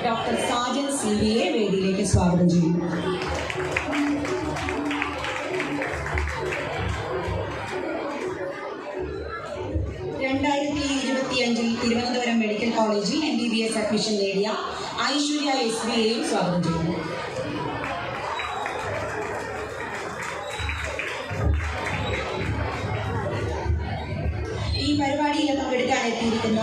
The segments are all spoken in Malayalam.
ഡോക്ടർ സാജൻ സിവിയെ വേദിയിലേക്ക് സ്വാഗതം ചെയ്യുന്നു. തിരുവനന്തപുരം മെഡിക്കൽ കോളേജിൽ MBBS അഡ്മിഷൻ നേടിയ ഐശ്വര്യ SBയെയും സ്വാഗതം ചെയ്യുന്നു. ഈ പരിപാടിയിൽ പങ്കെടുക്കാൻ എത്തിയിരിക്കുന്ന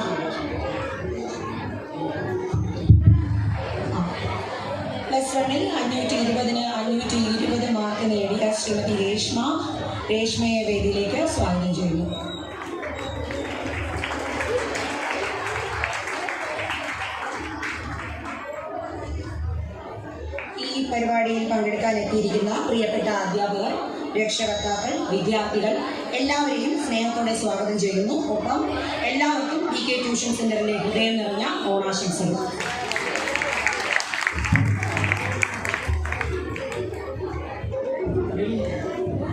+1 520 മാർക്ക് നേടിയ ശ്രീമതി രേഷ്മയെ വേദിയിലേക്ക് സ്വാഗതം ചെയ്യുന്നു. ഈ പരിപാടിയിൽ പങ്കെടുക്കാൻ എത്തിയിരിക്കുന്ന പ്രിയപ്പെട്ട അധ്യാപകർ, രക്ഷകർത്താക്കൾ, വിദ്യാർത്ഥികൾ എല്ലാവരെയും സ്നേഹത്തോടെ സ്വാഗതം ചെയ്യുന്നു. ഒപ്പം എല്ലാവർക്കും PK ട്യൂഷൻ സെന്ററിലെ ഹൃദയം നിറഞ്ഞ ഓണാശംസകൾ.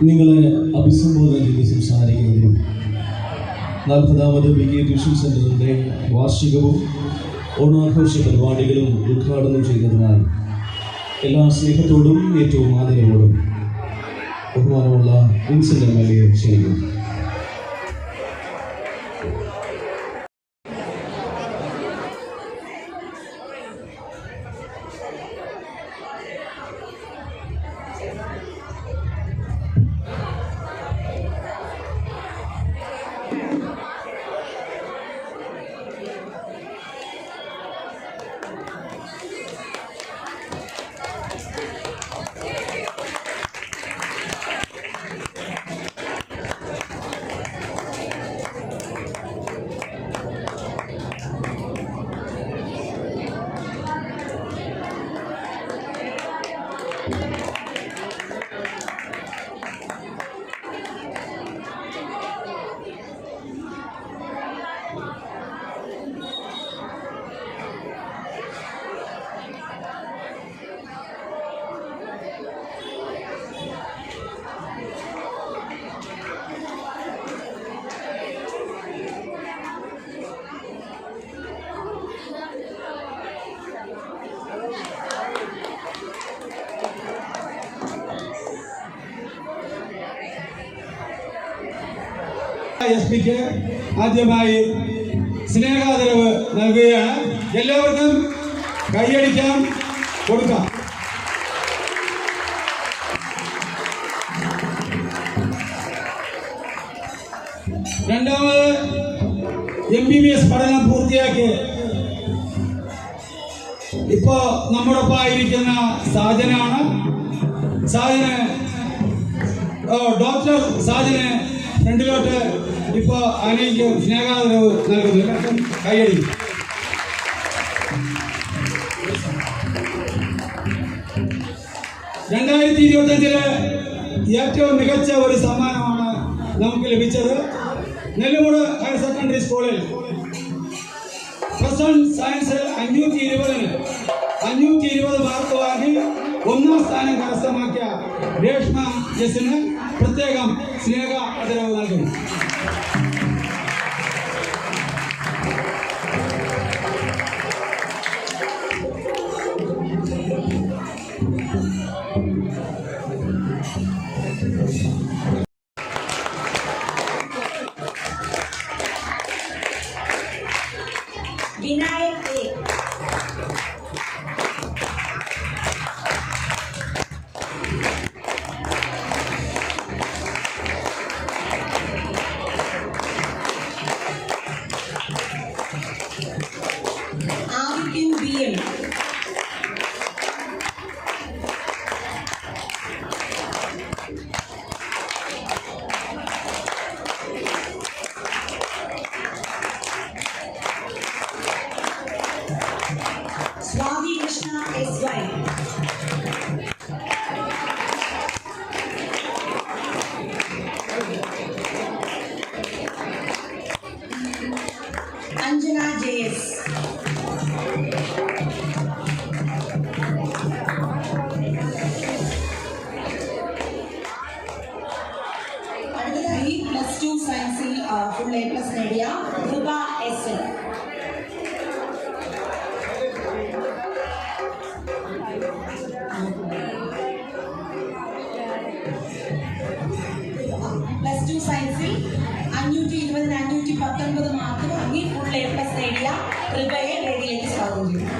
നിങ്ങളെ അഭിസംബോധന ചെയ്ത് സംസാരിക്കുന്നതിനും 40ാമത് PK ട്യൂഷൻ സെന്ററിൻ്റെ വാർഷികവും ഓണാഘോഷ പരിപാടികളും ഉദ്ഘാടനം ചെയ്തതിനാൽ എല്ലാ സ്നേഹത്തോടും ഏറ്റവും ആദരവോടും ബഹുമാനമുള്ള വിൻസെൻ്റ് MLA ക്ഷണിക്കുന്നു. SP-ക്ക് ആദ്യമായി സ്നേഹാദരവ് നൽകുകയാണ്. എല്ലാവർക്കും കൈയടിക്കാൻ കൊടുക്കാം. രണ്ടാമത് MBBS പഠനം പൂർത്തിയാക്കി ഇപ്പോ നമ്മോടൊപ്പം ആയിരിക്കുന്ന സാജനാണ്. സാജന് ഡോക്ടർ സാജന് ഫ്രണ്ടിലോട്ട് ഇപ്പോ ആനയ്ക്ക് സ്നേഹാദരവ് നൽകുന്നു. എല്ലാവർക്കും കൈയടി. (2025) ഏറ്റവും മികച്ച ഒരു സമ്മാനമാണ് നമുക്ക് ലഭിച്ചത്. നെല്ലിമുട് ഹയർ സെക്കൻഡറി സ്കൂളിൽ +1 സയൻസിൽ 520 മാർക്ക് വാങ്ങി 1ാം സ്ഥാനം കരസ്ഥമാക്കിയ രേഷ്മ എസിന് പ്രത്യേകം സ്നേഹ ആദരവ് നൽകുന്നു. Vinayak A. Adithyan BM. Swathi Krishna SY. Anjana JS. അടുത്തതായി +2 സയൻസിൽ ഫുൾ A+ നേടിയ കൃപ SN. +2 സയൻസിൽ 520-519 മാർക്ക് വാങ്ങി ഫുൾ A+ നേടിയ കൃപയെ വേദിയിലേക്ക് സ്വാഗതം ചെയ്യുന്നു.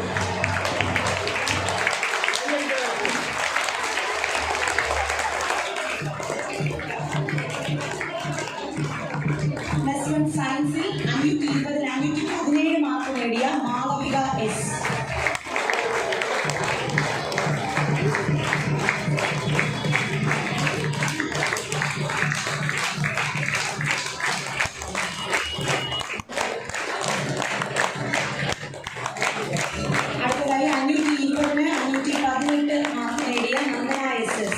+1 സയൻസിൽ 520-517 മാർക്ക് നേടിയ മാളവിക S. അടുത്തതായി 520-518 മാർക്ക് നേടിയ നന്ദന SS.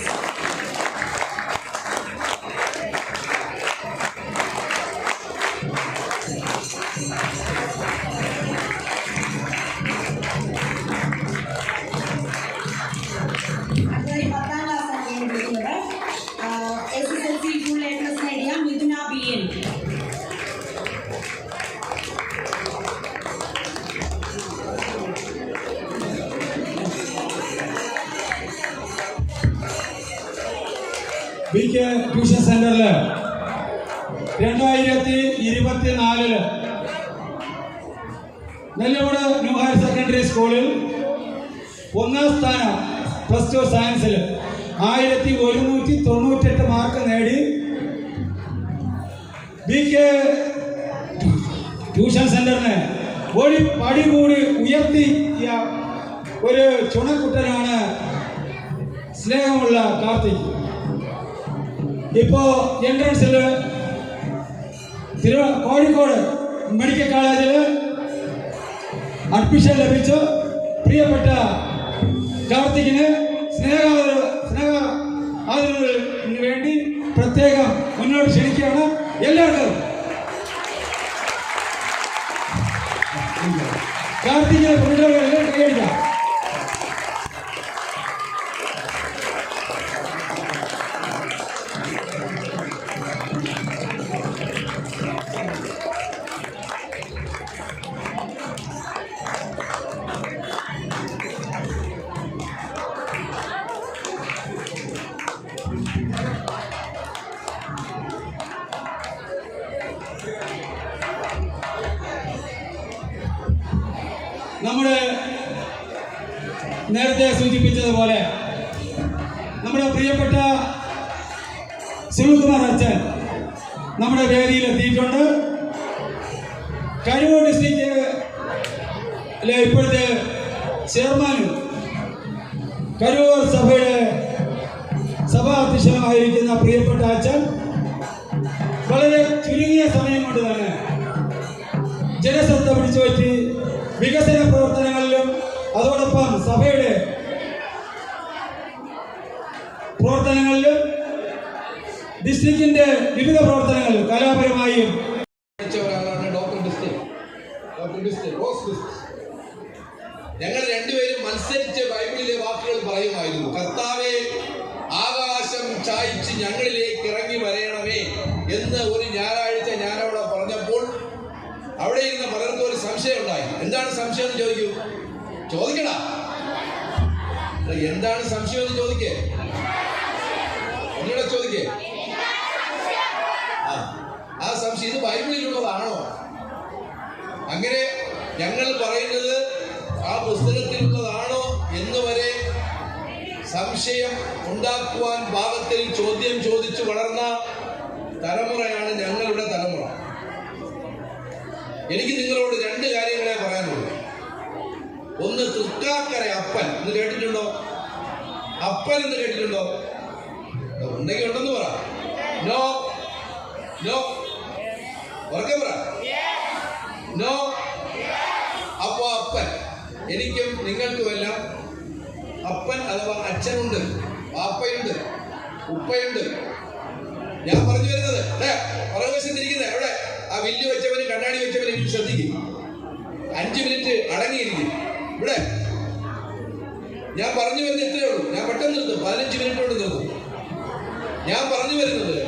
അടുത്തതായി 10ാം ക്ലാസ്സാണ് വിളിക്കുന്നത്. SSLC ഫുൾ A+ നേടിയ മിഥുന BN. BK ട്യൂഷൻ സെന്ററിൽ 2024 നെല്ലിമുട് ന്യൂ ഹയർ സെക്കൻഡറി സ്കൂളിൽ 1ാം സ്ഥാനം +2 സയൻസിൽ 1198 മാർക്ക് നേടി BK ട്യൂഷൻ സെന്ററിനെ ഒരു പടി കൂടി ഉയർത്തിയ ഒരു ചുണക്കുട്ടനാണ് സ്നേഹമുള്ള കാർത്തിക്. ഇപ്പോ എൻട്രൻസിൽ കോഴിക്കോട് മെഡിക്കൽ കോളേജിൽ അഡ്മിഷൻ ലഭിച്ചു. പ്രിയപ്പെട്ട കാർത്തികിന് സ്നേഹാദരവിന് വേണ്ടി പ്രത്യേകം മുന്നോട്ട് ക്ഷണിക്കുകയാണ്. എല്ലാവർക്കും കാർത്തികിനെ കൊണ്ടുവരുന്നത് കൈയടിക്കാം. നമ്മുടെ നേരത്തെ സൂചിപ്പിച്ചതുപോലെ നമ്മുടെ പ്രിയപ്പെട്ട ശിവകുമാർ അച്ഛൻ നമ്മുടെ വേദിയിൽ എത്തിയിട്ടുണ്ട്. കണ്ണൂർ ഡിസ്ട്രിക്റ്റിലെ ഇപ്പോഴത്തെ ചെയർമാനും കരൂർ സഭയുടെ സഭാ അധ്യക്ഷനുമായിരിക്കുന്ന പ്രിയപ്പെട്ട അച്ഛൻ വളരെ ചുരുങ്ങിയ സമയം കൊണ്ട് തന്നെ ജനശ്രദ്ധ പിടിച്ചുപറ്റി വികസന പ്രവർത്തനങ്ങളിലും അതോടൊപ്പം സഭയുടെ പ്രവർത്തനങ്ങളിലും ഡിസ്ട്രിക്റ്റിന്റെ വിവിധ പ്രവർത്തനങ്ങളിലും കലാപരമായും ഞങ്ങൾ രണ്ടുപേരും മത്സരിച്ച് ബൈബിളിലെ വാക്കുകൾ പറയുമായിരുന്നു. കർത്താവേ, ആകാശം ചായ്ച്ച് ഞങ്ങളിലേക്ക് ഇറങ്ങി വരയണമേ എന്ന് ഒരു ഞായറാഴ്ച ഞാനവിടെ പറഞ്ഞപ്പോൾ അവിടെ ഇരുന്ന പലർക്കും ഒരു സംശയം ഉണ്ടായി. എന്താണ് സംശയം എന്ന് ചോദിക്കടാ. എന്താണ് സംശയം എന്ന് ചോദിക്കേ. ഒന്നുകൂടെ ചോദിക്കേ. ആ സംശയം ഇത് ബൈബിളിലുള്ളതാണോ? അങ്ങനെ ഞങ്ങൾ പറയുന്നത് ആ പുസ്തകത്തിലുള്ളതാണോ എന്ന് വരെ സംശയം ഉണ്ടാക്കുവാൻ പാകത്തിൽ ചോദ്യം ചോദിച്ചു വളർന്ന തലമുറയാണ് ഞങ്ങളുടെ തലമുറ. എനിക്ക് നിങ്ങളോട് രണ്ട് കാര്യങ്ങളെ പറയാനുള്ളൂ. ഒന്ന്, തൃക്കാക്കര അപ്പൻ എന്ന് കേട്ടിട്ടുണ്ടോ? അപ്പൻ എന്ന് കേട്ടിട്ടുണ്ടോ? ഉണ്ടെങ്കിൽ ഉണ്ടെന്ന് പറ. നോ നോ ഉറക്കെ പറ. നോ. അപ്പോ അപ്പൻ, എനിക്കും നിങ്ങൾക്കുമെല്ലാം അപ്പൻ അഥവാ അച്ഛനുണ്ട്, പാപ്പയുണ്ട്, ഉപ്പയുണ്ട്. ഞാൻ പറഞ്ഞു വരുന്നത് പുറകുവശത്തിരിക്കുന്നത് എവിടെ ആ വില്ല് വെച്ചവന് കണ്ണാടി വെച്ചവന് എനിക്ക് ശ്രദ്ധിക്കും. 5 മിനിറ്റ് അടങ്ങിയിരിക്കും. ഇവിടെ ഞാൻ പറഞ്ഞു വരുന്നത് ഇത്രയേ ഉള്ളൂ. ഞാൻ പെട്ടെന്ന് നിർത്തും, 15 മിനിറ്റ് കൊണ്ട് നിർത്തും. ഞാൻ പറഞ്ഞു വരുന്നത്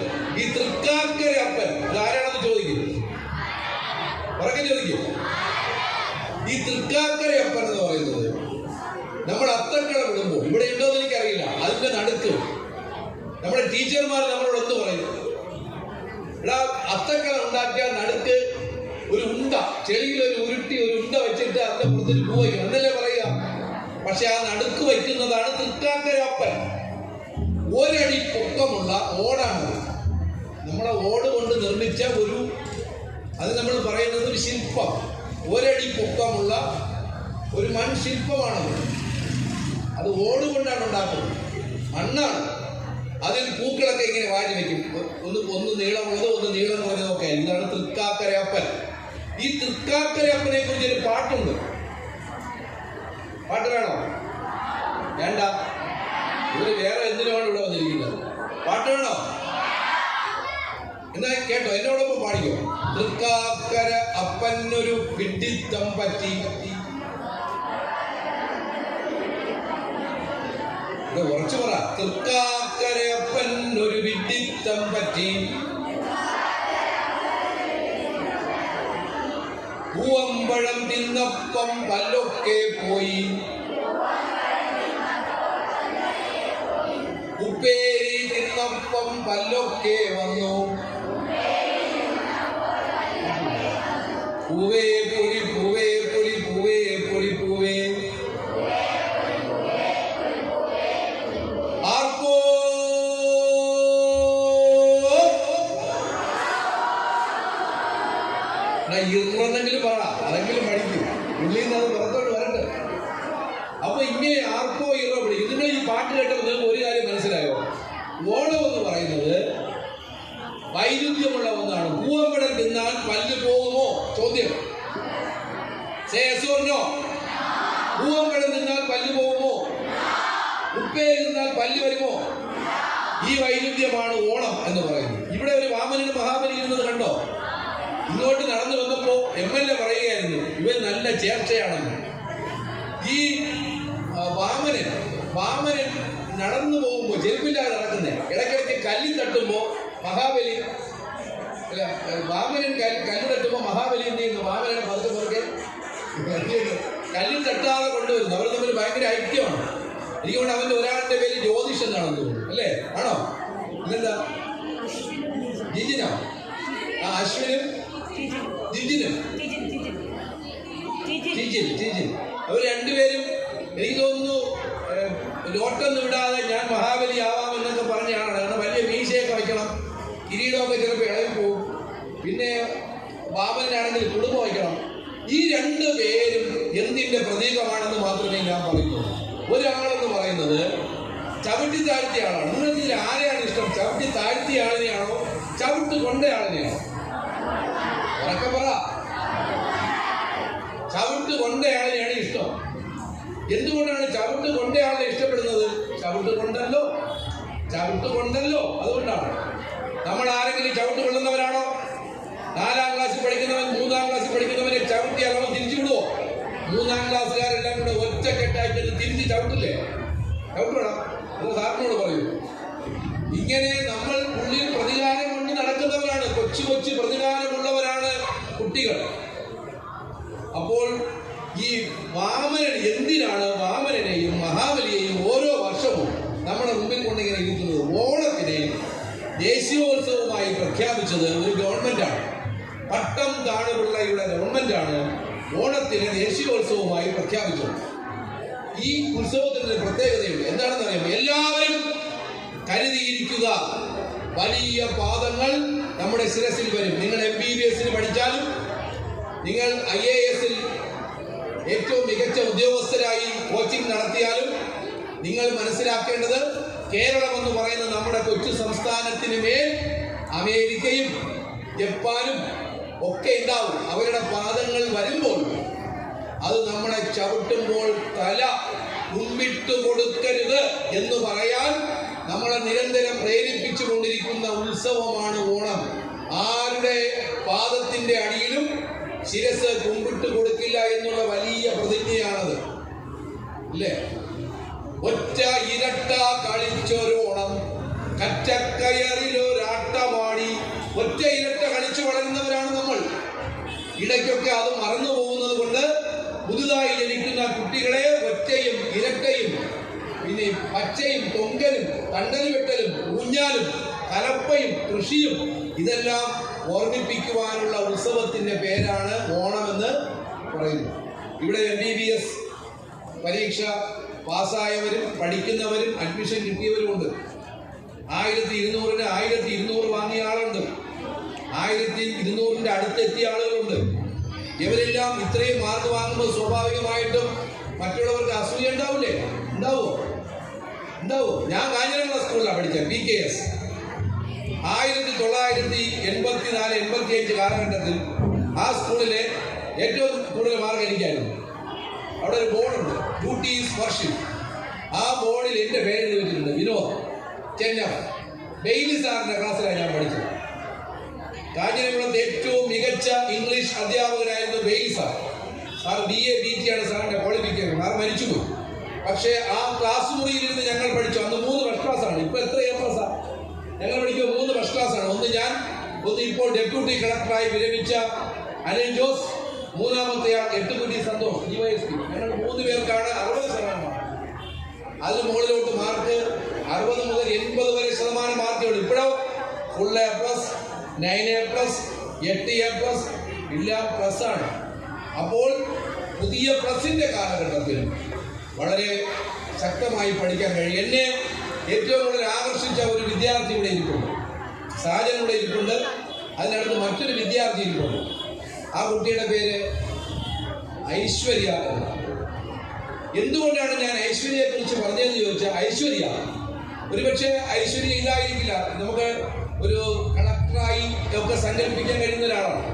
ഈ തൃക്കാക്കര അപ്പൻ ആരാണെന്ന് ചോദിക്കും. ഉറക്കെ ചോദിക്കും. ഈ തൃക്കാക്കര അപ്പൻ എന്ന് പറയുന്നത് നമ്മൾ അത്തക്കള വിടുമ്പോൾ, ഇവിടെ ഉണ്ടോന്ന് എനിക്കറിയില്ല, അതിന്റെ നടുക്ക് നമ്മുടെ ടീച്ചർമാർ നമ്മളോട് എന്ത് പറയും? ഇവിടെ അത്തക്കള ഉണ്ടാക്കിയ നടുക്ക് ഒരു ഉണ്ട, ചെളിയിൽ ഒരു ഉരുട്ടി ഒരു ഉണ്ട വെച്ചിട്ട് അതിന്റെ പുറത്തിൽ പൂ വയ്ക്കും എന്നല്ലേ പറയുക. പക്ഷെ ആ നടുക്ക് വയ്ക്കുന്നതാണ് തൃക്കാക്കര അപ്പൻ. ഒരടി പൊക്കമുള്ള ഓടാണത്. നമ്മളെ ഓട് കൊണ്ട് നിർമ്മിച്ച അത് നമ്മൾ പറയുന്നത് ഒരു ശില്പം. ഒരടി പൊക്കമുള്ള ഒരു മൺശില്പമാണത്. അത് ഓട് കൊണ്ടാണ് ഉണ്ടാക്കുന്നത്, മണ്ണാണ്. അതിൽ പൂക്കളൊക്കെ ഇങ്ങനെ വാരി വയ്ക്കും. ഒന്ന് നീളമുള്ളത്, ഒന്ന് നീളം കുറഞ്ഞതൊക്കെ. ഇതാണ് തൃക്കാക്കരയപ്പൻ. ഈ തൃക്കാക്കരയപ്പനെ കുറിച്ച് ഒരു പാട്ടുണ്ട്. പാട്ട് വേണോ? വേണ്ട. ഇവര് വേറെ എന്തിനാണ് ഇവിടെ വന്നിരിക്കുന്നത്? പാട്ട് വേണോ? എന്നാ കേട്ടോ, എന്നോടൊപ്പം പാടിക്കോ. തൃക്കാക്കര അപ്പനൊരു വിഡ്ഢിത്തം പറ്റി. ഉറച്ചു പറ. തൃക്കാക്കര അപ്പനൊരു വിഡ്ഢിത്തം പറ്റി. പൂവമ്പഴം തിന്നപ്പം പല്ലൊക്കെ പോയി. ഉപ്പേരി തിന്നപ്പം പല്ലൊക്കെ വന്നു. പൂവേ പുലി പൂവേ പുലി പൂവേ പുലി പൂവേ. ആർക്കോ ഇരുന്നെങ്കിലും പറ, അതെങ്കിലും പഠിക്കും. ഉള്ളിൽ നിന്ന് അത് പുറത്തോട്ട് വരട്ടെ. അപ്പൊ ഇങ്ങനെ ആർക്കോ ഇറ പിടിക്കും. നിങ്ങൾ ഈ പാട്ട് കേട്ടപ്പോൾ നിങ്ങൾക്ക് ഒരു കാര്യം മനസ്സിലായോ? ഓണം എന്ന് പറയുന്നത് വൈരുദ്ധ്യമുള്ള ഒന്നാണ്. പൂവമ്പഴം തിന്നാൽ പല്ല് പോകുമോ? ചോദ്യം. പൂവമ്പഴം തിന്നാൽ പല്ല് പോകുമോ? ഉപ്പേരി തിന്നാൽ പല്ല് വരുമോ? ഈ വൈരുദ്ധ്യമാണ് ഓണം എന്ന് പറയുന്നത്. ഇവിടെ ഒരു വാമനനും മഹാബലി ഇരുന്നത് കണ്ടോ? ഇങ്ങോട്ട് നടന്നു വന്നപ്പോ MLA പറയുകയായിരുന്നു ഇവൻ നല്ല ചേർച്ചയാണെന്ന്. ഈ വാമനൻ നടന്നു പോകുമ്പോ ചെരുപ്പില്ലാതെ നടക്കുന്നേ, ഇടയ്ക്കിടയ്ക്ക് കല്ലിൽ തട്ടുമ്പോ മഹാബലി വാമനൻ കല്ല് തട്ടുമ്പോ മഹാബലി എന്ത് ചെയ്യുന്നു? വാമനനെ പതുക്കെ കല്ലിൽ തട്ടാതെ കൊണ്ടുവരുന്നു. അവർ തമ്മിൽ ഭയങ്കര ഐക്യമാണ്. എനിക്കൊണ്ട് അവന്റെ ഒരാളുടെ പേര് ജ്യോതിഷ് എന്നാണെന്ന് തോന്നുന്നു, അല്ലേ? ആണോ? ഇതെന്താ? ജിജിനോ? അശ്വിനും ജിജിനും ജിജിൻ അവർ രണ്ടുപേരും എനിക്ക് തോന്നുന്നു ലോട്ടൊന്നും വിടാതെ ഞാൻ മഹാബലി ആവാം എന്നൊക്കെ പറഞ്ഞാണ്. കാരണം വലിയ മീശയൊക്കെ വയ്ക്കണം, കിരീടമൊക്കെ ചിലപ്പോൾ ഇളകി പോകും, പിന്നെ വാമനാണെങ്കിൽ കുടുംബം വയ്ക്കണം. ഈ രണ്ടു പേരും എന്തിന്റെ പ്രതീകമാണെന്ന് മാത്രമേ ഞാൻ പറയുന്നുള്ളൂ. ഒരാളെന്ന് പറയുന്നത് ചവിട്ടി താഴ്ത്തിയ ആളാണ്. നിങ്ങൾക്ക് ഇതിൽ ആരെയാണ് ഇഷ്ടം? ചവിട്ടി താഴ്ത്തിയ ആളിനെയാണോ ചവിട്ട് കൊണ്ട ആളിനെയാണോ? ഉറക്കെ പറ. ചവിട്ട് കൊണ്ടയാളിനെയാണ് ഇഷ്ടം. എന്തുകൊണ്ടാണ് ചവിട്ട് കൊണ്ടയാളെ ഇഷ്ടപ്പെടുന്നത്? ചവിട്ട് കൊണ്ടല്ലോ അതുകൊണ്ടാണ്. നമ്മൾ ആരെങ്കിലും ചവിട്ട് കൊള്ളുന്നവരാണോ? 4ാം ക്ലാസ്സിൽ പഠിക്കുന്നവൻ 3ാം ക്ലാസ്സിൽ പഠിക്കുന്നവനെ ചവിട്ടി അളവ് തിരിച്ചു വിടുവോ? 3ാം ക്ലാസ്സുകാരെല്ലാം കൂടെ ഒറ്റക്കെട്ടായിട്ട് തിരിച്ച് ചവിട്ടില്ലേ? ചവിട്ടണം. അത് സാറിനോട് പറയൂ. ഇങ്ങനെ നമ്മൾ ഉള്ളിൽ പ്രതികാരം കൊണ്ട് നടക്കുന്നവരാണ്. കൊച്ചു പ്രതികാരമുള്ളവരാണ് കുട്ടികൾ. അപ്പോൾ ഈ വാമനൻ എന്തിനാണ് വാമനനെയും മഹാബലിയെയും ഓരോ വർഷവും നമ്മുടെ മുമ്പിൽ കൊണ്ടിങ്ങനെ ഇരിക്കുന്നത്? ഓണത്തിനെ ദേശീയോത്സവമായി പ്രഖ്യാപിച്ചത് ഒരു ഗവൺമെന്റാണ്. പട്ടം താണുപിള്ളയുടെ ഗവൺമെന്റാണ് ഓണത്തിനെ ദേശീയോത്സവമായി പ്രഖ്യാപിച്ചത്. ഈ ഉത്സവത്തിന്റെ പ്രത്യേകതയുണ്ട്. എന്താണെന്ന് അറിയാമോ? എല്ലാവരും കരുതിയിരിക്കുക, വലിയ പാദങ്ങൾ നമ്മുടെ ശിരസിൽ വരും. നിങ്ങൾ MBBS പഠിച്ചാലും നിങ്ങൾ IAS ഏറ്റവും മികച്ച ഉദ്യോഗസ്ഥരായി കോച്ചിങ് നടത്തിയാലും നിങ്ങൾ മനസ്സിലാക്കേണ്ടത് കേരളം എന്ന് പറയുന്ന നമ്മുടെ കൊച്ചു സംസ്ഥാനത്തിന് മേൽ അമേരിക്കയും ജപ്പാനും ഒക്കെ ഉണ്ടാവും. അവരുടെ പാദങ്ങൾ വരുമ്പോൾ അത് നമ്മളെ ചവിട്ടുമ്പോൾ തല മുമ്പിട്ട് കൊടുക്കരുത് എന്ന് പറയാൻ നമ്മളെ നിരന്തരം പ്രേരിപ്പിച്ചു കൊണ്ടിരിക്കുന്ന ഉത്സവമാണ് ഓണം. ആരുടെ പാദത്തിന്റെ അടിയിലും ശിരസ് കുമ്പിട്ട് കൊടുക്കില്ല എന്നുള്ള വലിയ പ്രതിജ്ഞയാണത്, അല്ലേ? ഒറ്റ ഇരട്ട കളിച്ചൊരോണം, കറ്റക്കയറിലൊരാട്ടമാടി. ഒറ്റ ഇരട്ട കളിച്ചു വളരുന്നവരാണ് നമ്മൾ. ഇടയ്ക്കൊക്കെ അത് മറന്നു പോകുന്നത് കൊണ്ട് പുതുതായി ജനിക്കുന്ന കുട്ടികളെ ഒറ്റയും ഇരട്ടയും പിന്നെ പച്ചയും തൊങ്കലും തണ്ടൽ വെട്ടലും ഊഞ്ഞാലും കലപ്പയും കൃഷിയും ഇതെല്ലാം ഓർമ്മിപ്പിക്കുവാനുള്ള ഉത്സവത്തിന്റെ പേരാണ് ഓണമെന്ന് പറയുന്നത്. ഇവിടെ MBBS പരീക്ഷ പാസ്സായവരും പഠിക്കുന്നവരും അഡ്മിഷൻ കിട്ടിയവരുമുണ്ട്. 1200-ന് 1200 വാങ്ങിയ ആളുണ്ട്, 1200-ന്റെ അടുത്തെത്തിയ ആളുകളുണ്ട്. ഇവരെല്ലാം ഇത്രയും മാർക്ക് വാങ്ങുമ്പോൾ സ്വാഭാവികമായിട്ടും മറ്റുള്ളവർക്ക് അസൂയ ഉണ്ടാവില്ലേ? ഉണ്ടാവോ? ഞാൻ കാഞ്ഞിരംകുളം സ്കൂളിലാണ് പഠിച്ചത്, PKS. 1984-85 കാലഘട്ടത്തിൽ ആ സ്കൂളിലെ ഏറ്റവും കൂടുതൽ മാർക്ക് എനിക്കായിരുന്നു. അവിടെ ഒരു ബോർഡുണ്ട്, ഡ്യൂട്ടി ഈസ് വർഷിപ്പ്. ആ ബോർഡിൽ എൻ്റെ പേര് എഴുതി വെച്ചിട്ടുണ്ട്, വിനോദ് ചെന്നൈ. ബെയിലി സാറിന്റെ ക്ലാസ്സിലാണ് ഞാൻ പഠിച്ചത്. കാഞ്ഞിരംകുളത്തെ ഏറ്റവും മികച്ച ഇംഗ്ലീഷ് അധ്യാപകനായിരുന്നു Bailey sir. Sir BA BT ആണ് സാറിന്റെ ക്വാളിഫിക്കേഷൻ. സാർ മരിച്ചുപോയി. പക്ഷേ ആ ക്ലാസ് മുറിയിലിരുന്ന് ഞങ്ങൾ പഠിച്ചു. അന്ന് 3 ഫസ്റ്റ് ക്ലാസ്സാണ്. ഇപ്പൊ എത്ര A+? ഞങ്ങൾ പഠിക്കുമ്പോൾ 3 ഫസ്റ്റ് ക്ലാസ്സാണ്. ഒന്ന് ഞാൻ, ഒന്ന് ഇപ്പോൾ ഡെപ്യൂട്ടി കളക്ടറായി വിരമിച്ച അനിൽ ജോസ്, മൂന്നാമത്തെ ആൾ എട്ടുകുട്ടി സന്തോഷ് DYSP. ഞങ്ങൾ 3 പേർക്കാണ് 60%. അതിന് മുകളിലോട്ട് മാർക്ക് 60 മുതൽ 80 വരെ ശതമാനം മാർക്കുകൾ. ഇപ്പോഴോ ഫുൾ A+, 9A+, 8A+, എല്ലാം പ്ലസ്സാണ്. അപ്പോൾ പുതിയ പ്ലസിന്റെ കാലഘട്ടത്തിൽ വളരെ ശക്തമായി പഠിക്കാൻ കഴിയും. എന്നെ ഏറ്റവും കൂടുതൽ ആകർഷിച്ച ഒരു വിദ്യാർത്ഥി ഇവിടെ ഇരിപ്പുണ്ട്, സാജൻ ഇവിടെ ഇരിപ്പുണ്ട്. അതിനടുത്ത് മറ്റൊരു വിദ്യാർത്ഥി ഇരിപ്പുണ്ട്. ആ കുട്ടിയുടെ പേര് ഐശ്വര്യ. എന്തുകൊണ്ടാണ് ഞാൻ ഐശ്വര്യയെ കുറിച്ച് പറഞ്ഞതെന്ന് ചോദിച്ചാൽ, ഐശ്വര്യ ഒരുപക്ഷെ ഐശ്വര്യ ഇല്ലായിരിക്കില്ല. നമുക്ക് ഒരു കളക്ടറായി ഒക്കെ സങ്കല്പിക്കാൻ കഴിയുന്ന ഒരാളാണ്.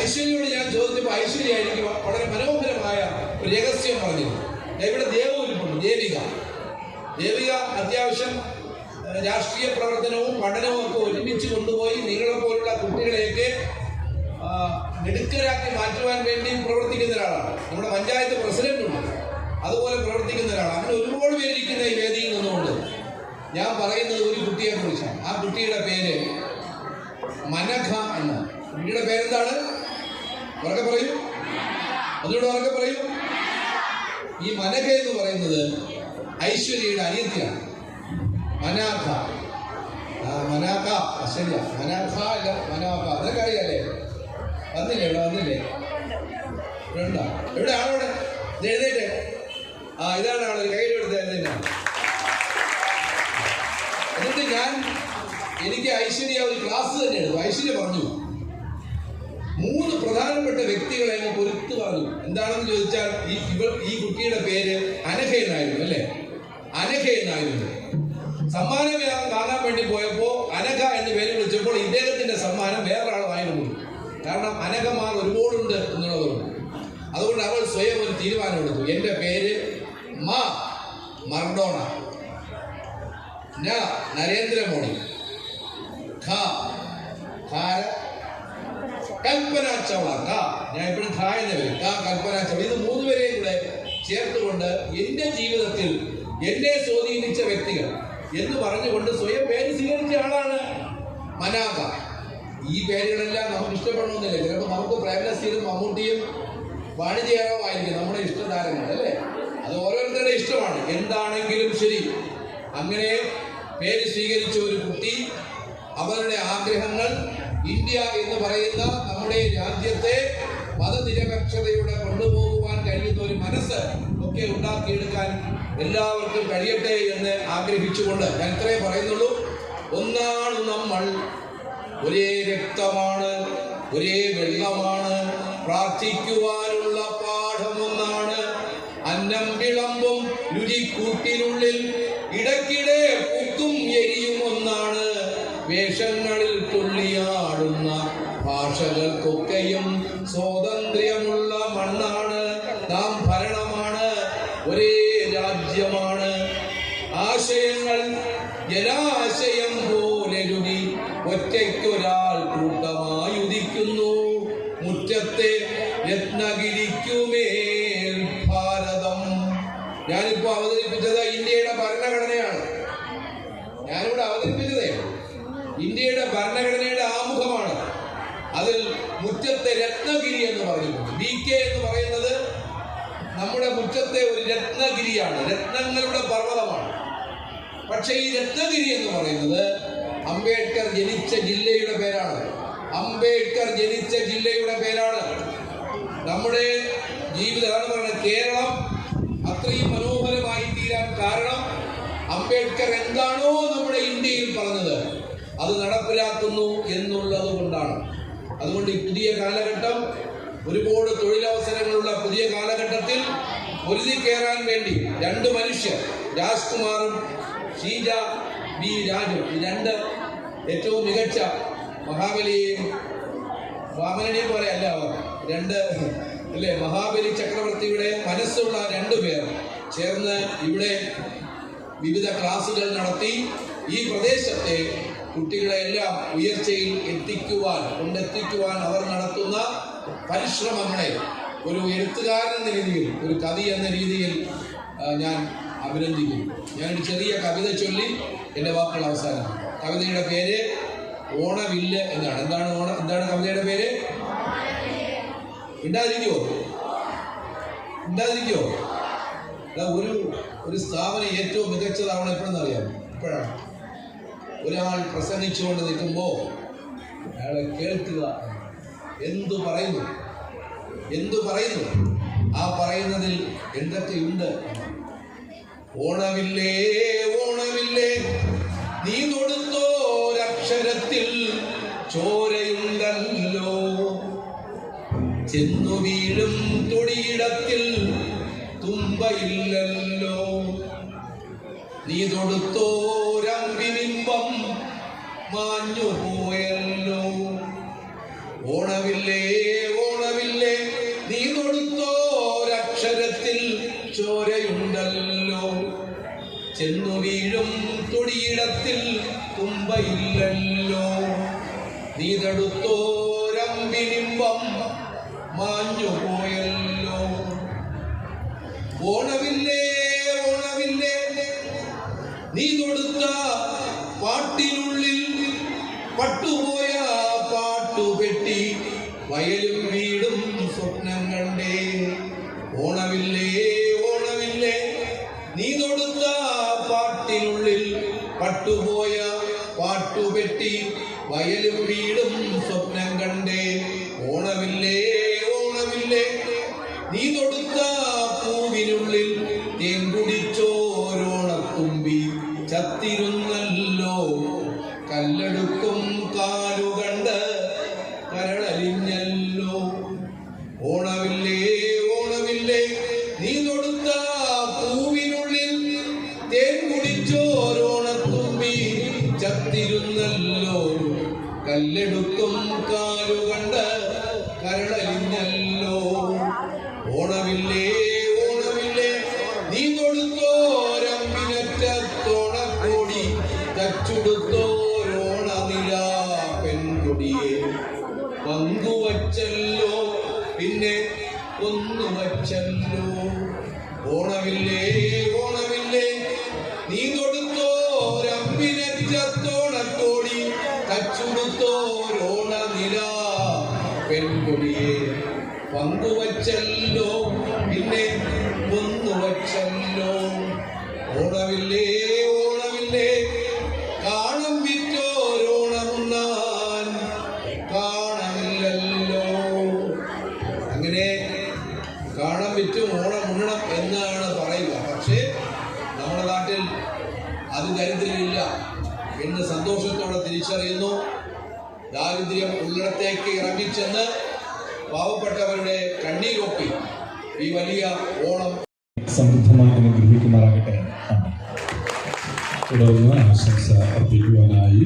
ഐശ്വര്യയോട് ഞാൻ ചോദിച്ചപ്പോൾ ഐശ്വര്യ എനിക്ക് വളരെ മനോഹരമായ ഒരു രഹസ്യം പറഞ്ഞു. ഇവിടെ ദേവിക ദേവിക അത്യാവശ്യം രാഷ്ട്രീയ പ്രവർത്തനവും പഠനവും ഒക്കെ ഒരുമിച്ച് കൊണ്ടുപോയി നിങ്ങളെ പോലുള്ള കുട്ടികളെയൊക്കെ മിടുക്കരാക്കി മാറ്റുവാൻ വേണ്ടി പ്രവർത്തിക്കുന്ന ഒരാളാണ്. നമ്മുടെ പഞ്ചായത്ത് പ്രസിഡന്റുണ്ട്, അതുപോലെ പ്രവർത്തിക്കുന്ന ഒരാളാണ്. അങ്ങനെ ഒരുപാട് പേരിരിക്കുന്ന ഈ വേദിയിൽ നിന്നുകൊണ്ട് ഞാൻ പറയുന്നത് ഒരു കുട്ടിയെ കുറിച്ചാണ്. ആ കുട്ടിയുടെ പേര് മനഖ എന്ന്. കുട്ടിയുടെ പേരെന്താണ്? ഉറക്കെ പറയൂ, ഒന്നുകൂടെ ഉറക്കെ പറയൂ. ഈ മനഖ എന്ന് പറയുന്നത് ഐശ്വര്യയുടെ അനിയത്തിയാണ്. മനാഖ, മനാഖ ശരിയാ, മനാഖ അല്ല മനാഖ. അതൊക്കെ അറിയാലേ? വന്നില്ലേ? ഇവിടെ വന്നില്ലേ? ഇവിടെ എവിടെയാണ്? ഇവിടെ എഴുന്നേറ്റ്. ഇതാണ് ആളൊരു കയ്യിൽ എടുത്ത് എഴുന്നേറ്റ. എന്നിട്ട് എനിക്ക് ഐശ്വര്യ ഒരു ക്ലാസ് തന്നെ എടുത്തു. ഐശ്വര്യ പറഞ്ഞു 3 പ്രധാനപ്പെട്ട വ്യക്തികളെ അങ്ങ് പൊരുത്ത് പറഞ്ഞു. എന്താണെന്ന് ചോദിച്ചാൽ ഈ കുട്ടിയുടെ പേര് അനഘ എന്നായിരുന്നു, അല്ലേ? അനഘ എന്നായിരുന്നു. സമ്മാനം കാണാൻ വേണ്ടി പോയപ്പോ അനഘ എന്ന് പേര് വിളിച്ചപ്പോൾ ഇദ്ദേഹത്തിന്റെ സമ്മാനം വേറൊരാളായിരുന്നു. കാരണം അനഘമാർ ഒരുപാടുണ്ട് എന്നുള്ളതുകൊണ്ട്. അതുകൊണ്ട് അവൾ സ്വയം ഒരു തീരുമാനം എടുത്തു. എന്റെ പേര് മർഡോണ, നരേന്ദ്രമോദി, കൽപ്പന ചൗള. ഞാൻ എപ്പോഴും എന്ന് വരും. കൽപ്പന ചൗള. ഇത് 3 പേരെയും കൂടെ ചേർത്തുകൊണ്ട് എന്റെ ജീവിതത്തിൽ എന്നെ സ്വാധീനിച്ച വ്യക്തികൾ എന്ന് പറഞ്ഞുകൊണ്ട് സ്വയം പേര് സ്വീകരിച്ച ആളാണ് മനാക. ഈ പേരുകളെല്ലാം നമുക്ക് ഇഷ്ടപ്പെടണമെന്നില്ല. ചിലപ്പോൾ നമുക്ക് പ്രേംനസീറും മമ്മൂട്ടിയും വാണിജ്യമായിരിക്കും നമ്മുടെ ഇഷ്ടതാരങ്ങൾ, അല്ലേ? അത് ഓരോരുത്തരുടെ ഇഷ്ടമാണ്. എന്താണെങ്കിലും ശരി, അങ്ങനെ പേര് സ്വീകരിച്ച ഒരു കുട്ടി അവരുടെ ആഗ്രഹങ്ങൾ ഇന്ത്യ എന്ന് പറയുന്ന നമ്മുടെ രാജ്യത്തെ മതനിരപേക്ഷതയോടെ കൊണ്ടുപോകുവാൻ കഴിയുന്ന ഒരു മനസ്സ് ഒക്കെ ഉണ്ടാക്കിയെടുക്കാൻ എല്ലാവർക്കും കഴിയട്ടെ എന്ന് ആഗ്രഹിച്ചുകൊണ്ട് ഞാൻ ഇത്രേ പറയുന്നുള്ളൂ. ഒന്നാണ് നമ്മൾ, ഒരേ രക്തമാണ്, ഒരേ വെള്ളമാണ്, പ്രാർത്ഥിക്കുവാനുള്ള പാഠമൊന്നാണ്, അന്നം വിളമ്പും രുചിക്കൂട്ടിനുള്ളിൽ ഇടയ്ക്കിടെ പൂത്തും എരിയും ഒന്നാണ്, വേഷങ്ങളിൽ തുള്ളിയാടുന്ന ഭാഷകൾക്കൊക്കെയും സ്വാതന്ത്ര്യമുള്ള മണ്ണാണ്, നാം ഭരണമാണ്, ഒരേ രാജ്യമാണ്, ആശയങ്ങൾ ജലാശയം പോലെ രുചി ഒറ്റയ്ക്കൊരാൾ കൂട്ടമായി ഉദിക്കുന്നു, മുറ്റത്തെ രത്നഗിരിക്കുമേൽ ഭാരതം. ഞാനിപ്പോ അവതരിപ്പിച്ചത് ഇന്ത്യയുടെ ഭരണഘടനയാണ്. ഞാനിവിടെ അവതരിപ്പിച്ചതേ ഇന്ത്യയുടെ ഭരണഘടനയുടെ ആമുഖമാണ്. അതിൽ മുറ്റത്തെ രത്നഗിരി എന്ന് പറഞ്ഞിട്ടുണ്ട്. BK എന്ന് പറയുന്നത് നമ്മുടെ മുറ്റത്തെ ഒരു രത്നഗിരിയാണ്, രത്നങ്ങളുടെ പർവ്വതമാണ്. പക്ഷെ ഈ രത്നഗിരി എന്ന് പറയുന്നത് അംബേദ്കർ ജനിച്ച ജില്ലയുടെ പേരാണ്. അംബേദ്കർ ജനിച്ച ജില്ലയുടെ പേരാണ്. നമ്മുടെ ജീവിതമാണ് പറയുന്നത്. കേരളം അത്രയും മനോഹരമായി തീരാൻ കാരണം അംബേദ്കർ എന്താണോ നമ്മുടെ ഇന്ത്യയിൽ പറഞ്ഞത് അത് നടപ്പിലാക്കുന്നു എന്നുള്ളത് കൊണ്ടാണ്. അതുകൊണ്ട് ഈ പുതിയ കാലഘട്ടം, ഒരുപാട് തൊഴിലവസരങ്ങളുള്ള പുതിയ കാലഘട്ടത്തിൽ പൊരുതി കയറാൻ വേണ്ടി 2 മനുഷ്യർ, രാജ്കുമാറും ഷീജ ബി രാജും, ഈ 2 ഏറ്റവും മികച്ച മഹാബലിയെയും വാമനനെയും പോലെ അല്ല അവർ 2 അല്ലേ, മഹാബലി ചക്രവർത്തിയുടെ മനസ്സുള്ള 2 പേർ ചേർന്ന് ഇവിടെ വിവിധ ക്ലാസുകൾ നടത്തി ഈ പ്രദേശത്തെ കുട്ടികളെ എല്ലാം ഉയർച്ചയിൽ കൊണ്ടെത്തിക്കുവാൻ അവർ നടത്തുന്ന പരിശ്രമങ്ങളെ ഒരു എഴുത്തുകാരൻ എന്ന രീതിയിൽ, ഒരു കവി എന്ന രീതിയിൽ ഞാൻ അഭിനന്ദിക്കുന്നു. ഞാനൊരു ചെറിയ കവിത ചൊല്ലി എൻ്റെ വാക്കുകൾ അവസാനിക്കും. കവിതയുടെ പേര് ഓണവില്ല് എന്നാണ്. എന്താണ് കവിതയുടെ പേര്? ഉണ്ടാതിരിക്കുമോ? ഒരു സ്ഥാപനം ഏറ്റവും മികച്ചതാവണം എപ്പോഴെന്നറിയാം? ഇപ്പോഴാണ്. ഒരാൾ പ്രസംഗിച്ചുകൊണ്ട് നിൽക്കുമ്പോൾ അയാളെ കേൾക്കുക. എന്തു പറയുന്നു, ആ പറയുന്നതിൽ എന്തൊക്കെയുണ്ട്. ഓണവില്ലേ ഓണവില്ലേ നീ തൊടുത്തോരക്ഷരത്തിൽ ചോരയുണ്ടല്ലോ, ചെന്നു വീഴും തൊടിയിടത്തിൽ തുമ്പയില്ലല്ലോ, നീ തൊടുത്തോരമ്പിനിമ്പം മാഞ്ഞു പോയല്ലോ. ഓണവില്ലേ ഓണവില്ലേ നീ തൊടുത്തോരക്ഷരത്തിൽ ചോരയുണ്ടല്ലോ, ചെന്നു വീഴും തൊടിയിടത്തിൽ തുമ്പയില്ലല്ലോ, നീ തൊടുത്തോരമ്പിനിമ്പം മാഞ്ഞു പോയല്ലോ. ഓണവില്ലേ ഓണവില്ലേ നീ തൊടുത്ത പാട്ടിനുള്ളിൽ പട്ടുപോയ പാട്ടുപെട്ടി വയലും വീടും സ്വപ്നം കണ്ടേ. ഓണവില്ലേ ഓണവില്ലേ നീ തൊടുത്ത പാട്ടിനുള്ളിൽ പട്ടുപോയ പാട്ടുപെട്ടി വയലും വീടും സ്വപ്നം കണ്ടേ. ഓണവില്ലേ ഓണവില്ലേ നീ തൊടുത്ത പൂവിനുള്ളിൽ തേൻ കുടിച്ചോരോണത്തുമ്പി ചത്തിരുന്നല്ലോ. കല്ലെടുക്കും കാലുകണ്ട് കരളലിഞ്ഞല്ലോ. ഓണമില്ലേ ഓണമില്ലേ നീ തൊടുത്ത പൂവിനുള്ളിൽ തേൻ കുടിച്ചോരോണത്തുമ്പി ചത്തിരുന്നല്ലോ. കല്ലെടുക്കും കാലുകണ്ട് കരളലിഞ്ഞല്ലോ. ഓണമില്ലേ ഓണമില്ലേ നീ തൊടുത്തോരമ്പിനറ്റത്തോണക്കൊടി തച്ചുടുത്തോരോണനില പെൺകൊടിയെ പങ്കുവച്ചല്ലോ പിന്നെ കൊന്നുവച്ചല്ലോ. ഓണമില്ലേ ഓണമില്ലേ നീ തൊടുത്തോരമ്പിനറ്റത്തോണക്കോടി തച്ചുടുത്തോരോണനില പെൺകൊടിയെ പങ്കുവച്ചല്ലോ പിന്നെ കൊന്നുവച്ചല്ലോ. ഓണമില്ലേ ഓണമില്ലേ കാണം വിറ്റോരോണമുണ്ണാൻ കാണമില്ലല്ലോ. അങ്ങനെ കാണം വിറ്റും ഓണം ഉണ്ണണം എന്നാണ് പറയുക. പക്ഷേ നമ്മുടെ നാട്ടിൽ അത് ദരിദ്രരില്ല എന്ന് സന്തോഷത്തോടെ തിരിച്ചറിയുന്നു. ദാരിദ്ര്യം ഉള്ളിടത്തേക്ക് ഇറങ്ങിച്ചെന്ന് പാവപ്പെട്ടവരുടെ കണ്ണീരൊപ്പി ഈ വലിയ ഓണം സമൃദ്ധമായി അനുഗ്രഹിക്കുമാറാകട്ടെ. തുടർന്ന് ആശംസ അർപ്പിക്കുവാനായി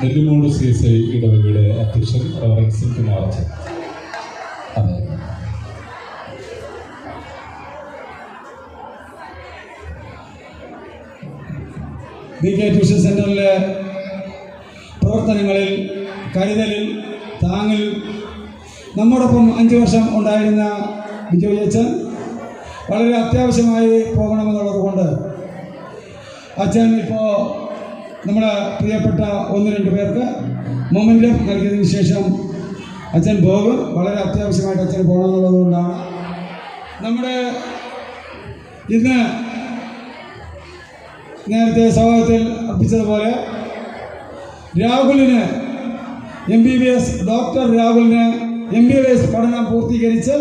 നെല്ലിമൂട് CSI ഇടവകയുടെ അധ്യക്ഷൻ റവറൻഡ് കുമാർ അച്ഛൻ. അതെ, BK ട്യൂഷൻ സെൻ്ററിലെ പ്രവർത്തനങ്ങളിൽ കരുതലിൽ താങ്ങിൽ നമ്മോടൊപ്പം 5 വർഷം ഉണ്ടായിരുന്ന ബിജു അച്ഛൻ വളരെ അത്യാവശ്യമായി പോകണമെന്നുള്ളത് കൊണ്ട് അച്ഛൻ ഇപ്പോൾ നമ്മുടെ പ്രിയപ്പെട്ട 1-2 പേർക്ക് മൊമെൻറ്റം നൽകിയതിന് ശേഷം അച്ഛൻ പോകും. വളരെ അത്യാവശ്യമായിട്ട് അച്ഛൻ പോകണമെന്നുള്ളത് കൊണ്ടാണ് നമ്മുടെ ഇന്ന് നേരത്തെ സ്വാഗതത്തിൽ അർപ്പിച്ചതുപോലെ രാഹുലിന് MBBS ഡോക്ടർ രാഹുലിന് MBBS പഠനം പൂർത്തീകരിച്ച്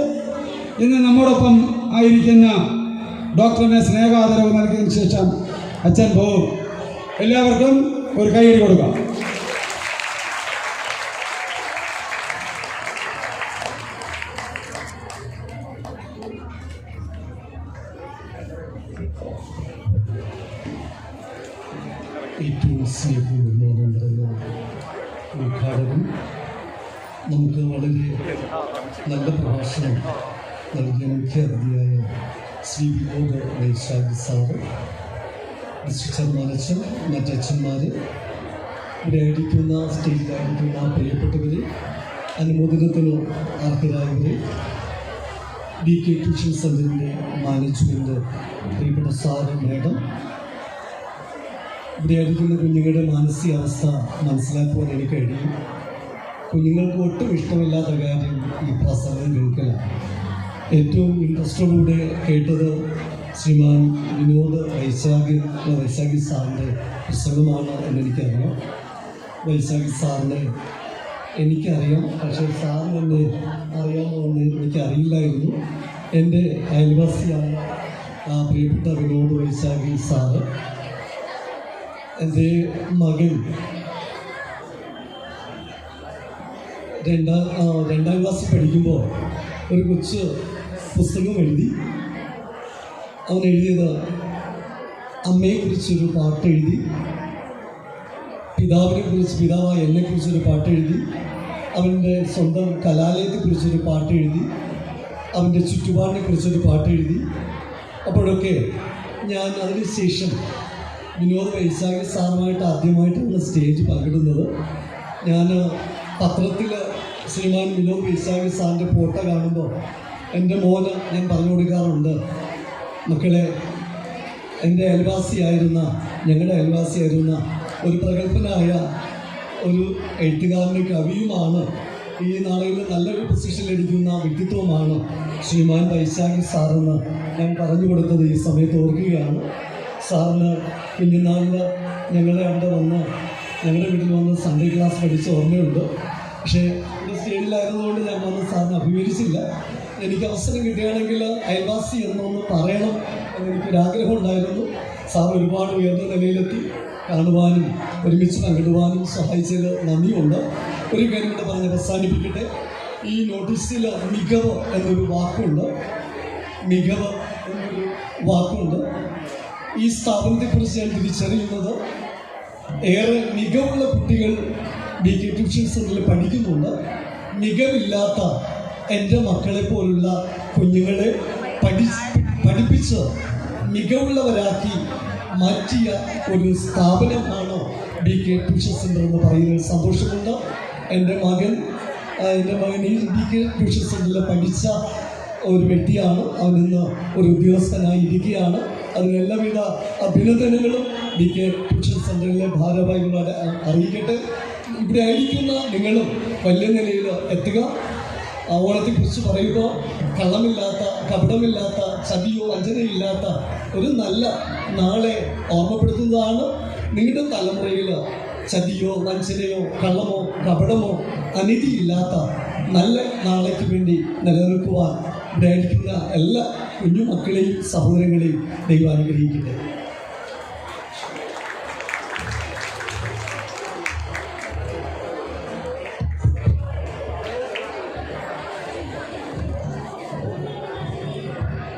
ഇന്ന് നമ്മോടൊപ്പം ആയിരിക്കുന്ന ഡോക്ടറിനെ സ്നേഹാദരവ് നൽകിയതിന് ശേഷം അച്ഛൻ പോകും. എല്ലാവർക്കും ഒരു കൈയടി കൊടുക്കാം. ഏറ്റവും സ്നേഹപൂർവ്വം ഉദ്ഘാടകൻ നമുക്ക് വളരെ നല്ല പ്രഭാഷണം നൽകിയ മുഖ്യ അതിഥിയായ ശ്രീ വിനോദ് വൈശാഖ് സാറ്, ഡിസ്ട്രിക്ട് ചെയർമാനച്ഛൻ, മറ്റച്ഛന്മാർ, ഇവിടെ ആയിരിക്കുന്ന സ്റ്റേജിലായിരിക്കുന്ന പ്രിയപ്പെട്ടവരെ, അനുമോദനത്തിന് അർഹരായവരെ, BK ട്യൂഷൻ സെൻ്ററിൻ്റെ മാനേജ്മെൻറ്റ്, പ്രിയപ്പെട്ട സാറ്, മേഡം, ഇവിടെ ആയിരിക്കുന്ന കുഞ്ഞുങ്ങളുടെ മാനസികാവസ്ഥ മനസ്സിലാക്കുവാൻ എനിക്ക് കഴിയും. കുഞ്ഞുങ്ങൾക്ക് ഒട്ടും ഇഷ്ടമില്ലാത്ത കാര്യം ഈ പ്രസംഗം കേൾക്കലാണ്. ഏറ്റവും ഇൻട്രസ്റ്റോടുകൂടെ കേട്ടത് ശ്രീമാൻ വിനോദ് വൈശാഖി സാറിൻ്റെ പ്രസംഗമാണ് എന്നെനിക്കറിയാം. വൈശാഖി സാറിനെ എനിക്കറിയാം, പക്ഷേ സാറിന് എന്നെ അറിയാമോ എന്ന് എനിക്കറിയില്ലായിരുന്നു. എൻ്റെ അയൽവാസിയായ പ്രിയപ്പെട്ട വിനോദ് വൈശാഖി സാറ് എൻ്റെ മകൻ രണ്ടാം ക്ലാസ്സിൽ പഠിക്കുമ്പോൾ ഒരു കൊച്ച് പുസ്തകം എഴുതി. അവൻ എഴുതിയത് അമ്മയെക്കുറിച്ചൊരു പാട്ട് എഴുതി, പിതാവായ എന്നെക്കുറിച്ചൊരു പാട്ട് എഴുതി, അവൻ്റെ സ്വന്തം കലാലയത്തെക്കുറിച്ചൊരു പാട്ട് എഴുതി, അവൻ്റെ ചുറ്റുപാടിനെ കുറിച്ചൊരു പാട്ട് എഴുതി. അപ്പോഴൊക്കെ ഞാൻ അതിനുശേഷം വിനോദ് വൈശാഖി സാറുമായിട്ട് ആദ്യമായിട്ടാണ് സ്റ്റേജ് പങ്കിടുന്നത്. ഞാൻ പത്രത്തിൽ ശ്രീമാൻ വിനോദ് വൈശാഖി സാറിൻ്റെ ഫോട്ടോ കാണുമ്പോൾ എൻ്റെ മോന് ഞാൻ പറഞ്ഞു കൊടുക്കാറുണ്ട്, മക്കളെ, എൻ്റെ ഞങ്ങളുടെ അയൽവാസിയായിരുന്ന ഒരു പ്രഗത്ഭനായ ഒരു എഴുത്തുകാരനും കവിയുമാണ്, ഈ നാളുകളിൽ നല്ലൊരു പൊസിഷനിലിരിക്കുന്ന വ്യക്തിത്വമാണ് ശ്രീമാൻ വൈശാഖി സാറെന്ന് ഞാൻ പറഞ്ഞു കൊടുത്തത് ഈ സമയത്ത് ഓർക്കുകയാണ്. സാറിന് കുഞ്ഞുനാളിൽ ഞങ്ങളുടെ വീട്ടിൽ വന്ന് സൺഡേ ക്ലാസ് പഠിച്ച ഓർമ്മയുണ്ട്. പക്ഷേ ഒരു സ്റ്റേജിലായിരുന്നതുകൊണ്ട് ഞാൻ വന്ന് സാറിനെ അഭിമുഖീകരിച്ചില്ല. എനിക്ക് അവസരം കിട്ടുകയാണെങ്കിൽ അയൽവാസി എന്നൊന്ന് പറയണം എന്നെനിക്കൊരാഗ്രഹം ഉണ്ടായിരുന്നു. സാർ ഒരുപാട് ഉയർന്ന നിലയിലെത്തി കാണുവാനും ഒരുമിച്ച് പങ്കിടുവാനും സഹായിച്ചതിൽ നന്ദിയുണ്ട്. ഒരു കാര്യം കൂടെ പറഞ്ഞ് അവസാനിപ്പിക്കട്ടെ. ഈ നോട്ടീസിൽ മികവ് എന്നൊരു വാക്കുണ്ട്. മികവ് എന്നൊരു വാക്കുണ്ട്. ഈ സ്ഥാപനത്തെക്കുറിച്ച് ഞാൻ തിരിച്ചറിയുന്നത് ഏറെ മികവുള്ള കുട്ടികൾ BK ട്യൂഷൻ സെൻ്ററിൽ പഠിക്കുന്നുണ്ട്. മികവില്ലാത്ത എൻ്റെ മക്കളെ പോലുള്ള കുഞ്ഞുങ്ങളെ പഠിപ്പിച്ച് മികവുള്ളവരാക്കി മാറ്റിയ ഒരു സ്ഥാപനമാണ് BK ട്യൂഷൻ സെൻ്റർ എന്ന് പറയുന്നതിൽ സന്തോഷമുണ്ട്. എൻ്റെ മകൻ ഈ BK ട്യൂഷൻ സെൻ്ററിൽ പഠിച്ച ഒരു വ്യക്തിയാണ്. അവൻ ഇന്ന് ഒരു ഉദ്യോഗസ്ഥനായി ഇരിക്കുകയാണ്. അതിന് എല്ലാവിധ അഭിനന്ദനങ്ങളും BK ട്യൂഷൻ സെൻ്ററിലെ ഭാരവാഹികളോട് അറിയിക്കട്ടെ. ഇവിടെ ആയിരിക്കുന്ന നിങ്ങളും വലിയ നിലയിൽ എത്തുക. ഓണത്തെക്കുറിച്ച് പറയുമ്പോൾ കള്ളമില്ലാത്ത, കപടമില്ലാത്ത, ചതിയോ വഞ്ചനയില്ലാത്ത ഒരു നല്ല നാളെ ഓർമ്മപ്പെടുത്തുന്നതാണ്. നിങ്ങളുടെ തലമുറയിൽ ചതിയോ വഞ്ചനയോ കള്ളമോ കപടമോ അനീതിയില്ലാത്ത നല്ല നാളേക്ക് വേണ്ടി നിലനിൽക്കുവാൻ ഇവിടെ ആയിരിക്കുന്ന എല്ലാ കുഞ്ഞുമക്കളെയും സഹോദരങ്ങളെയും ദൈവം അനുഗ്രഹിക്കട്ടെ.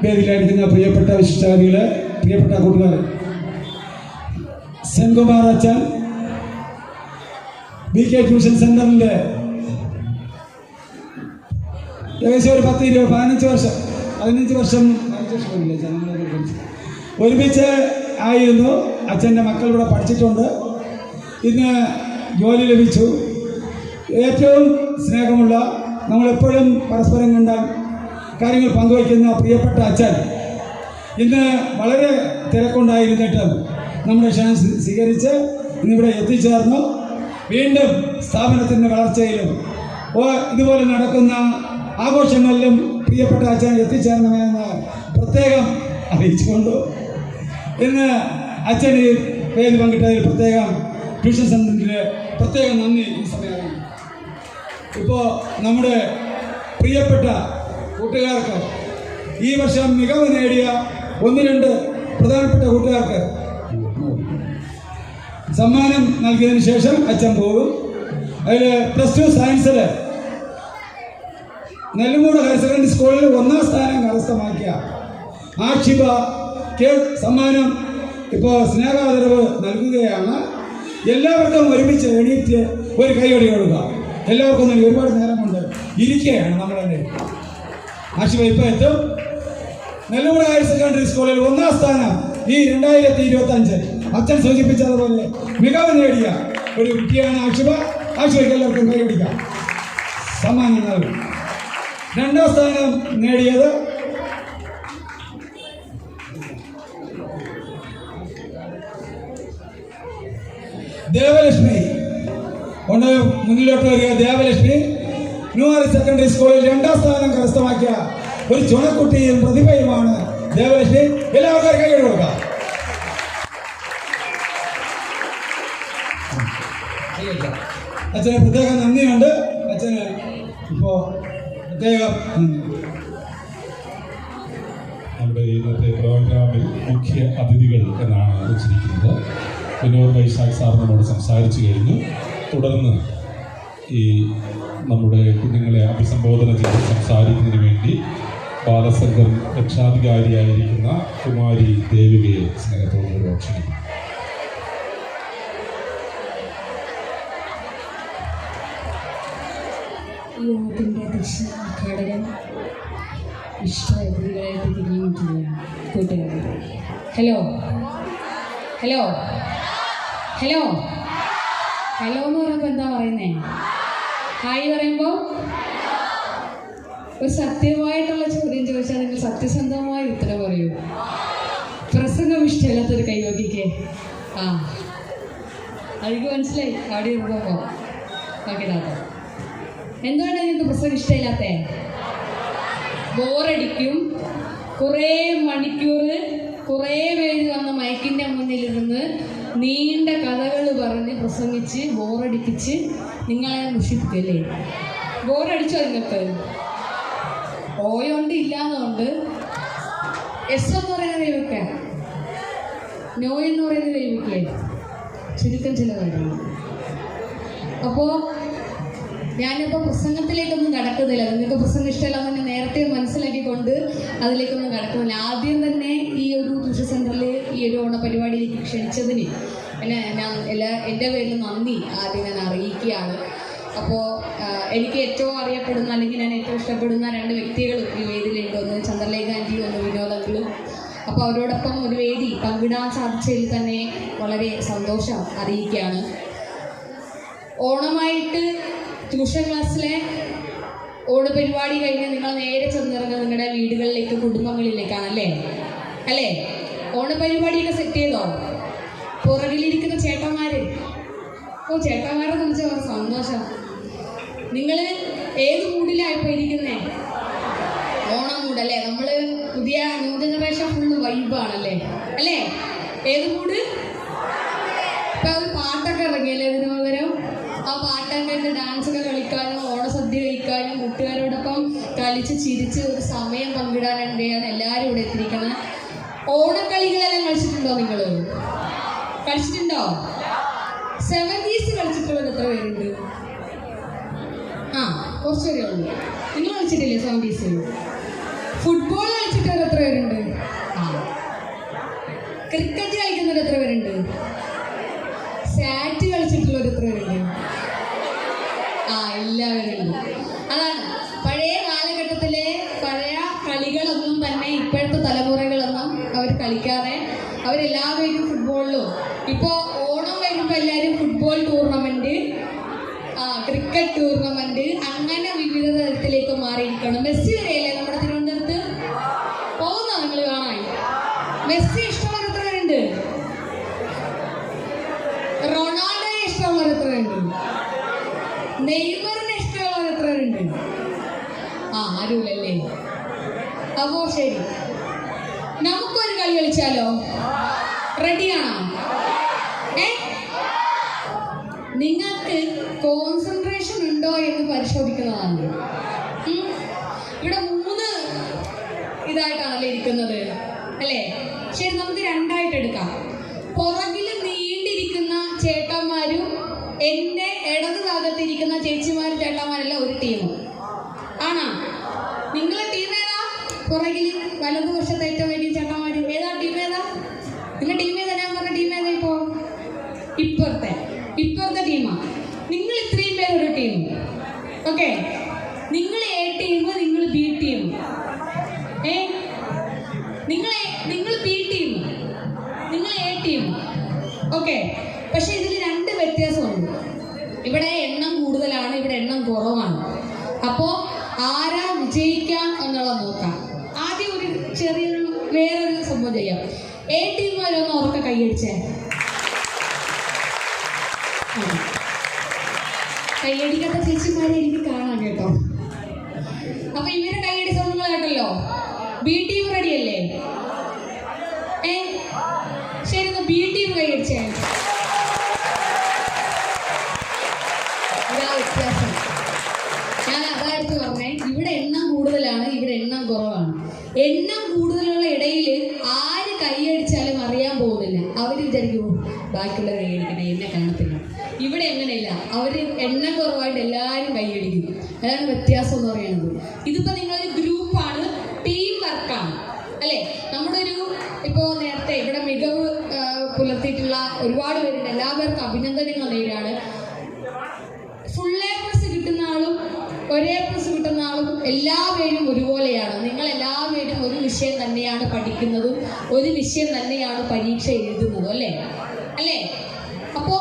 വേദിയിലായിരിക്കുന്ന പ്രിയപ്പെട്ട വിശിഷ്ടാതികളെ, പ്രിയപ്പെട്ട കൂട്ടുകാരെ, സെൻകുമാർ അച്ഛൻ BK ട്യൂഷൻ സെൻ്ററിൻ്റെ ഏകദേശം ഒരു 15 വർഷം ഒരുമിച്ച് ആയിരുന്നു. അച്ഛൻ്റെ മക്കൾ ഇവിടെ പഠിച്ചിട്ടുണ്ട്. ഇന്ന് ജോലി ലഭിച്ചു. ഏറ്റവും സ്നേഹമുള്ള, നമ്മളെപ്പോഴും പരസ്പരം കണ്ടാൽ കാര്യങ്ങൾ പങ്കുവയ്ക്കുന്ന പ്രിയപ്പെട്ട അച്ഛൻ ഇന്ന് വളരെ തിരക്കുണ്ടായിരുന്നിട്ടും നമ്മുടെ ക്ഷണം സ്വീകരിച്ച് ഇന്നിവിടെ എത്തിച്ചേർന്നു. വീണ്ടും സ്ഥാപനത്തിൻ്റെ വളർച്ചയിലും ഇതുപോലെ നടക്കുന്ന ആഘോഷങ്ങളിലും പ്രിയപ്പെട്ട അച്ഛൻ എത്തിച്ചേരണമെന്ന് പ്രത്യേകം അറിയിച്ചുകൊണ്ട് ഇന്ന് അച്ഛൻ ഈ പേര് പങ്കിട്ടതിൽ പ്രത്യേകം ട്യൂഷൻ സെൻ്ററിൻ്റെ പ്രത്യേകം നന്ദി ഈ സമയം. ഇപ്പോൾ നമ്മുടെ പ്രിയപ്പെട്ട കൂട്ടുകാർക്ക് ഈ വർഷം മികവ് നേടിയ 1-2 പ്രധാനപ്പെട്ട കൂട്ടുകാർക്ക് സമ്മാനം നൽകിയതിന് ശേഷം അച്ഛൻ പോകും. അതിൽ +2 സയൻസിൽ നെല്ലിമൂട് ഹയർ സെക്കൻഡറി സ്കൂളിൽ 1ാം സ്ഥാനം കരസ്ഥമാക്കിയ ആക്ഷിബ സമ്മാനം ഇപ്പോൾ സ്നേഹാദരവ് നൽകുകയാണ്. എല്ലാവർക്കും ഒരുമിച്ച് എണീറ്റ് ഒരു കൈയടി കൊടുക്കുക. എല്ലാവർക്കും ഒരുപാട് നേരം കൊണ്ട് ഇരിക്കുകയാണ് നമ്മളെ. ആക്ഷിബ ഇപ്പോൾ എത്തും. നെല്ലിമൂട് ഹയർ സെക്കൻഡറി സ്കൂളിൽ 1ാം സ്ഥാനം ഈ 2025 അച്ഛൻ സൂചിപ്പിച്ചതുപോലെ മികവ് നേടിയ ഒരു കുട്ടിയാണ് ആക്ഷിബ. ആക്ഷിബയ്ക്ക് എല്ലാവർക്കും കൈയടിക്കാം. സമ്മാനം നൽകും. 2ാം സ്ഥാനം നേടിയത് ദേവലക്ഷ്മി. കൊണ്ട് മുന്നിലോട്ട് വരിക. ദേവലക്ഷ്മി ന്യൂ ഹയർ സെക്കൻഡറി സ്കൂളിൽ 2ാം സ്ഥാനം കരസ്ഥമാക്കിയ ഒരു ചുണക്കുട്ടിയും പ്രതിഭയുമാണ് ദേവലക്ഷ്മി. എല്ലാവർക്കും കൈയ്യടി കൊടുക്കാം. അച്ഛന് പ്രത്യേകം നന്ദിയുണ്ട്. അച്ഛന് ഇപ്പോൾ പ്രത്യേകം നമ്മുടെ ഇന്നത്തെ പ്രോഗ്രാമിൽ മുഖ്യ അതിഥികൾ എന്നാണ് വെച്ചിരിക്കുന്നത്. വിനോദ് വൈശാഖ് സാർ നമ്മോട് സംസാരിച്ചു കഴിഞ്ഞു. തുടർന്ന് ഈ നമ്മുടെ കുഞ്ഞുങ്ങളെ അഭിസംബോധന ചെയ്ത് സംസാരിക്കുന്നതിന് വേണ്ടി ബാലസംഘം രക്ഷാധികാരിയായിരിക്കുന്ന കുമാരി ദേവികയെ സ്നേഹത്തോടുകൂടി ക്ഷണിക്കുന്നു. യോഗത്തിൻ്റെ ദക്ഷിണഘടകം ഇഷ്ടതിഥികളായിട്ട് തിരിഞ്ഞിരിക്കുകയാണ് കൂട്ടുകാർ. ഹലോ ഹലോ ഹലോ ഹലോ എന്ന് പറയുമ്പോൾ എന്താ പറയുന്നേ? ഹായ് പറയുമ്പോൾ ഒരു സത്യമായിട്ടുള്ള ചോദ്യം ചോദിച്ചാൽ നിങ്ങൾ സത്യസന്ധമായ ഉത്തരം പറയൂ. പ്രസംഗം ഇഷ്ടമില്ലാത്തൊരു കൈവക്കിക്കേ. ആ എനിക്ക് മനസ്സിലായി. അവിടെ ഇരുന്നപ്പോൾ ഓക്കെ താത്ത. എന്തുകൊണ്ടാണ് നിങ്ങൾക്ക് പ്രസംഗം ഇഷ്ടമില്ലാത്തേ? ബോറടിക്കും. കുറേ മണിക്കൂർ കുറേ പേര് വന്ന മൈക്കിൻ്റെ മുന്നിലിരുന്ന് നീണ്ട കഥകൾ പറഞ്ഞ് പ്രസംഗിച്ച് ബോറടിപ്പിച്ച് നിങ്ങളെ മുഷിപ്പിക്കല്ലേ? ബോറടിച്ചോ നിങ്ങൾക്ക്? ഓയോണ്ട് ഇല്ലാന്നുകൊണ്ട് എസ് എന്ന് പറയുന്നത് കൈവയ്ക്കുക, നോ എന്ന് പറയുന്നത് കൈവയ്ക്കുക, ചുരുക്കം ചില കാര്യങ്ങൾ. അപ്പോൾ ഞാനിപ്പോൾ പ്രസംഗത്തിലേക്കൊന്നും കടക്കുന്നില്ല. നിങ്ങൾക്ക് പ്രസംഗം ഇഷ്ടമല്ല തന്നെ നേരത്തെ മനസ്സിലാക്കിക്കൊണ്ട് അതിലേക്കൊന്നും കടക്കുന്നില്ല. ആദ്യം തന്നെ ഈ ഒരു ട്യൂഷൻ സെൻ്ററിൽ ഈ ഒരു ഓണപരിപാടിയിലേക്ക് ക്ഷണിച്ചതിന് ഞാൻ എൻ്റെ പേരിൽ നന്ദി ആദ്യം ഞാൻ അറിയിക്കുകയാണ്. അപ്പോൾ എനിക്ക് ഏറ്റവും അറിയപ്പെടുന്ന അല്ലെങ്കിൽ ഞാൻ ഏറ്റവും ഇഷ്ടപ്പെടുന്ന 2 വ്യക്തികൾ ഈ വേദിയിലുണ്ട്. ഒന്ന് ചന്ദ്രലേഖ ആൻറ്റിയും ഒന്ന് വിനോദങ്ങളും. അപ്പോൾ അവരോടൊപ്പം ഒരു വേദി പങ്കിടാൻ സാധിച്ചതിൽ തന്നെ വളരെ സന്തോഷം അറിയിക്കുകയാണ്. ഓണമായിട്ട് ട്യൂഷൻ ക്ലാസ്സിലെ ഓണപരിപാടി കഴിഞ്ഞ് നിങ്ങൾ നേരെ ചെന്നിറങ്ങുന്നത് നിങ്ങളുടെ വീടുകളിലേക്ക്, കുടുംബങ്ങളിലേക്കാണല്ലേ? അല്ലേ? ഓണപരിപാടിയൊക്കെ സെറ്റ് ചെയ്തോ? പുറകിലിരിക്കുന്ന ചേട്ടന്മാർ, ചേട്ടന്മാരെ കുറിച്ച് വളരെ സന്തോഷം. നിങ്ങൾ ഏത് മൂഡിലായിപ്പോൾ ഇരിക്കുന്നേ? ഓണം മൂടല്ലേ? നമ്മൾ പുതിയ ന്യൂ ജനറേഷൻ ഫുള്ള് വൈബാണല്ലേ? അല്ലേ? ഏത് മൂഡ്? ഇപ്പം ഒരു പാട്ടൊക്കെ ഇറങ്ങിയല്ലേ ഇതിന് പകരം? ആ പാട്ടൊക്കെ ഇട്ട് ഡാൻസൊക്കെ കളിക്കാനും ഓണസദ്യ കഴിക്കാനും കൂട്ടുകാരോടൊപ്പം കളിച്ച് ചിരിച്ച് ഒരു സമയം പങ്കിടാൻ വേണ്ടിയാണ് എല്ലാവരും ഇവിടെ എത്തിയിരിക്കുന്നത്. ഓണക്കളികളെല്ലാം കളിച്ചിട്ടുണ്ടോ നിങ്ങൾ? കളിച്ചിട്ടുണ്ടോ? 70s കളിച്ചിട്ടുള്ളത് എത്ര പേരുണ്ട്? കുറച്ച് പേരേ ഉള്ളൂ. നിങ്ങൾ കളിച്ചിട്ടില്ലേ 70s? ഫുട്ബോൾ കളിച്ചിട്ടവർ എത്ര പേരുണ്ട്? ക്രിക്കറ്റ് കളിക്കുന്നവർ എത്ര പേരുണ്ട്? സാറ്റ് കളിച്ചിട്ടുള്ളവർ എത്ര പേരുണ്ട്? എല്ലാവരും ഉണ്ട്. അതാണ് പഴയ കാലഘട്ടത്തിലെ പഴയ കളികളൊന്നും തന്നെ ഇപ്പോഴത്തെ തലമുറകളൊന്നും അവർ കളിക്കാതെ അവരെല്ലാവരും ഫുട്ബോളിലും. ഇപ്പോൾ ഓണം വരുമ്പോൾ എല്ലാവരും ഫുട്ബോൾ ടൂർണമെന്റ്, ക്രിക്കറ്റ് ടൂർണമെന്റ്, അങ്ങനെ വിവിധ തരത്തിലേക്ക് മാറിയിരിക്കണം. മെസ്സി വരെയല്ലേ നമ്മുടെ തിരുവനന്തപുരത്ത് പോകുന്ന നിങ്ങൾ കാണാൻ? മെസ്സി ഇഷ്ടമുള്ള എത്ര പേരുണ്ട്? റൊണാൾഡോയെ ഇഷ്ടമുള്ള എത്ര പേരുണ്ട്? നെയ്മറിനെ ഇഷ്ടമുള്ള എത്ര പേരുണ്ട്? ആരുമില്ലല്ലേ? അപ്പോ ശരി, നമുക്കൊരു കളി കളിച്ചാലോ? റെഡിയാണോ? നിങ്ങൾക്ക് കോൺസെൻട്രേഷൻ ഉണ്ടോ എന്ന് പരിശോധിക്കുന്നതാണ്. ഇവിടെ 3 ഇതായിട്ടാണല്ലേ ഇരിക്കുന്നത്, അല്ലേ? ശരി, നമുക്ക് 2ആയിട്ട് എടുക്കാം. പുറകിൽ നീണ്ടിരിക്കുന്ന ചേട്ടന്മാരും എൻ്റെ ഇടത് ഭാഗത്തിരിക്കുന്ന ചേച്ചിമാരും ചേട്ടന്മാരെല്ലാം ഒരു ടീമും ആണോ? നിങ്ങളെ ടീം ഏതാ? പുറകിൽ വലതുവശത്ത് ഏറ്റവും വലിയ ചേട്ടന്മാരും ഏതാ? ടീം ഏതാ? നിങ്ങളുടെ ടീം ഏതാ? ഞാൻ പറഞ്ഞ ടീം ഏതാ? ഇപ്പുറത്തെ ടീമാ. നിങ്ങൾ ഇത്രയും പേര് ഒരു ടീം. ഓക്കെ, നിങ്ങൾ എ ടീം, നിങ്ങൾ ബി ടീം. നിങ്ങൾ ബി ടീം, നിങ്ങൾ എ ടീം. ഓക്കെ, പക്ഷെ ഇതിൽ 2 വ്യത്യാസമുണ്ട്. ഇവിടെ എണ്ണം കൂടുതലാണ്, ഇവിടെ എണ്ണം കുറവാണ്. അപ്പോൾ ആരാ വിജയിക്കാം എന്നുള്ളത് നോക്കാം. ആദ്യം ഒരു ചെറിയൊരു വേറൊരു സംഭവം ചെയ്യാം. എ ടീമുകാരൊന്ന് ഉറക്കെ കൈയടിച്ചേ. കൈയടിക്കാത്ത ചേച്ചിമാരെ എനിക്ക് കാണാം കേട്ടോ. അപ്പൊ ഇവരെ കൈയടി സംഭവങ്ങൾ കേട്ടല്ലോ. ബി ടീം റെഡിയല്ലേ? ശരി, ബി ടീം കൈയടിച്ചേ. ഇതാ വ്യത്യാസം. ഞാൻ അതായിട്ട് പറഞ്ഞേ, ഇവിടെ എണ്ണം കൂടുതലാണ്, ഇവിടെ എണ്ണം കുറവാണ്. എണ്ണം കൂടുതലുള്ള ഇടയിൽ ആര് കൈയടിച്ചാലും അറിയാൻ പോകുന്നില്ല. അവർ വിചാരിക്കും ബാക്കിയുള്ളവർ കൈയടിക്കട്ടെ, എന്നെ കാണത്തില്ല. ഇവിടെ അങ്ങനെയില്ല, അവർ എണ്ണം കുറവായിട്ട് എല്ലാവരും കൈയടിക്കും. അതാണ് വ്യത്യാസം എന്ന് പറയുന്നത്. ഇതിപ്പോൾ നിങ്ങളൊരു ഗ്രൂപ്പാണ്, ടീം വർക്കാണ്, അല്ലേ? നമ്മുടെ ഒരു ഇപ്പോൾ നേരത്തെ ഇവിടെ മികവ് പുലർത്തിയിട്ടുള്ള ഒരുപാട് പേരുണ്ട്. എല്ലാവർക്കും അഭിനന്ദനങ്ങൾ നേരാണ്. ഫുൾ എ പ്ലസ് കിട്ടുന്ന ആളും ഒരേ പ്ലസ് കിട്ടുന്ന ആളും എല്ലാവരും ഒരുപോലെയാണ്. നിങ്ങൾ എല്ലാവരും ഒരു വിഷയം തന്നെയാണ് പഠിക്കുന്നതും ഒരു വിഷയം തന്നെയാണ് പരീക്ഷ എഴുതുന്നതും, അല്ലേ? അപ്പോൾ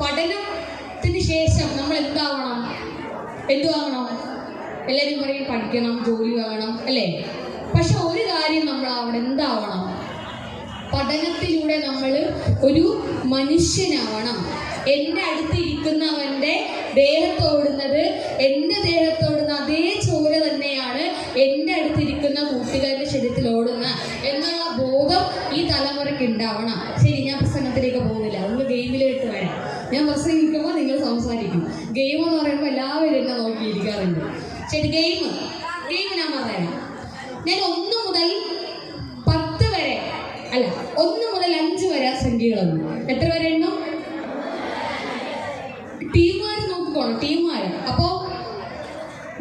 പഠനത്തിന് ശേഷം നമ്മൾ എന്താവണം? എല്ലാവരും പറയും പഠിക്കണം, ജോലി വാങ്ങണം, അല്ലേ? പക്ഷെ ഒരു കാര്യം നമ്മൾ അവിടെ എന്താവണം? പഠനത്തിലൂടെ നമ്മൾ ഒരു മനുഷ്യനാവണം. എൻ്റെ അടുത്തിരിക്കുന്നവൻ്റെ ദേഹത്തോടുന്നത് എൻ്റെ ദേഹത്തോടുന്ന അതേ ചോര തന്നെയാണ് എൻ്റെ അടുത്തിരിക്കുന്ന കൂട്ടുകാരുടെ ശരീരത്തിൽ ഓടുന്ന എന്നുള്ള ബോധം ഈ തലമുറയ്ക്ക് ഉണ്ടാവണം. ശരി, ഞാൻ പ്രസംഗത്തിലേക്ക് പോകുന്നില്ല, നമ്മൾ ഗെയിമിലേക്ക് വരാം. ഞാൻ പ്രസംഗിക്കുമ്പോൾ നിങ്ങൾ സംസാരിക്കും. ഗെയിം എന്ന് പറയുമ്പോൾ എല്ലാവരും എന്നെ നോക്കിയിരിക്കാറുണ്ട്. ശരി, ഗെയിം ഞാൻ പറയാം. ഞാൻ 1 മുതൽ 10 വരെ അല്ല 1 മുതൽ 5 വരെ സംഖ്യകളൊന്നും എത്ര വരെ എണ്ണും? ടീമുകാർ നോക്കിക്കോണം, ടീമുകാർ. അപ്പോ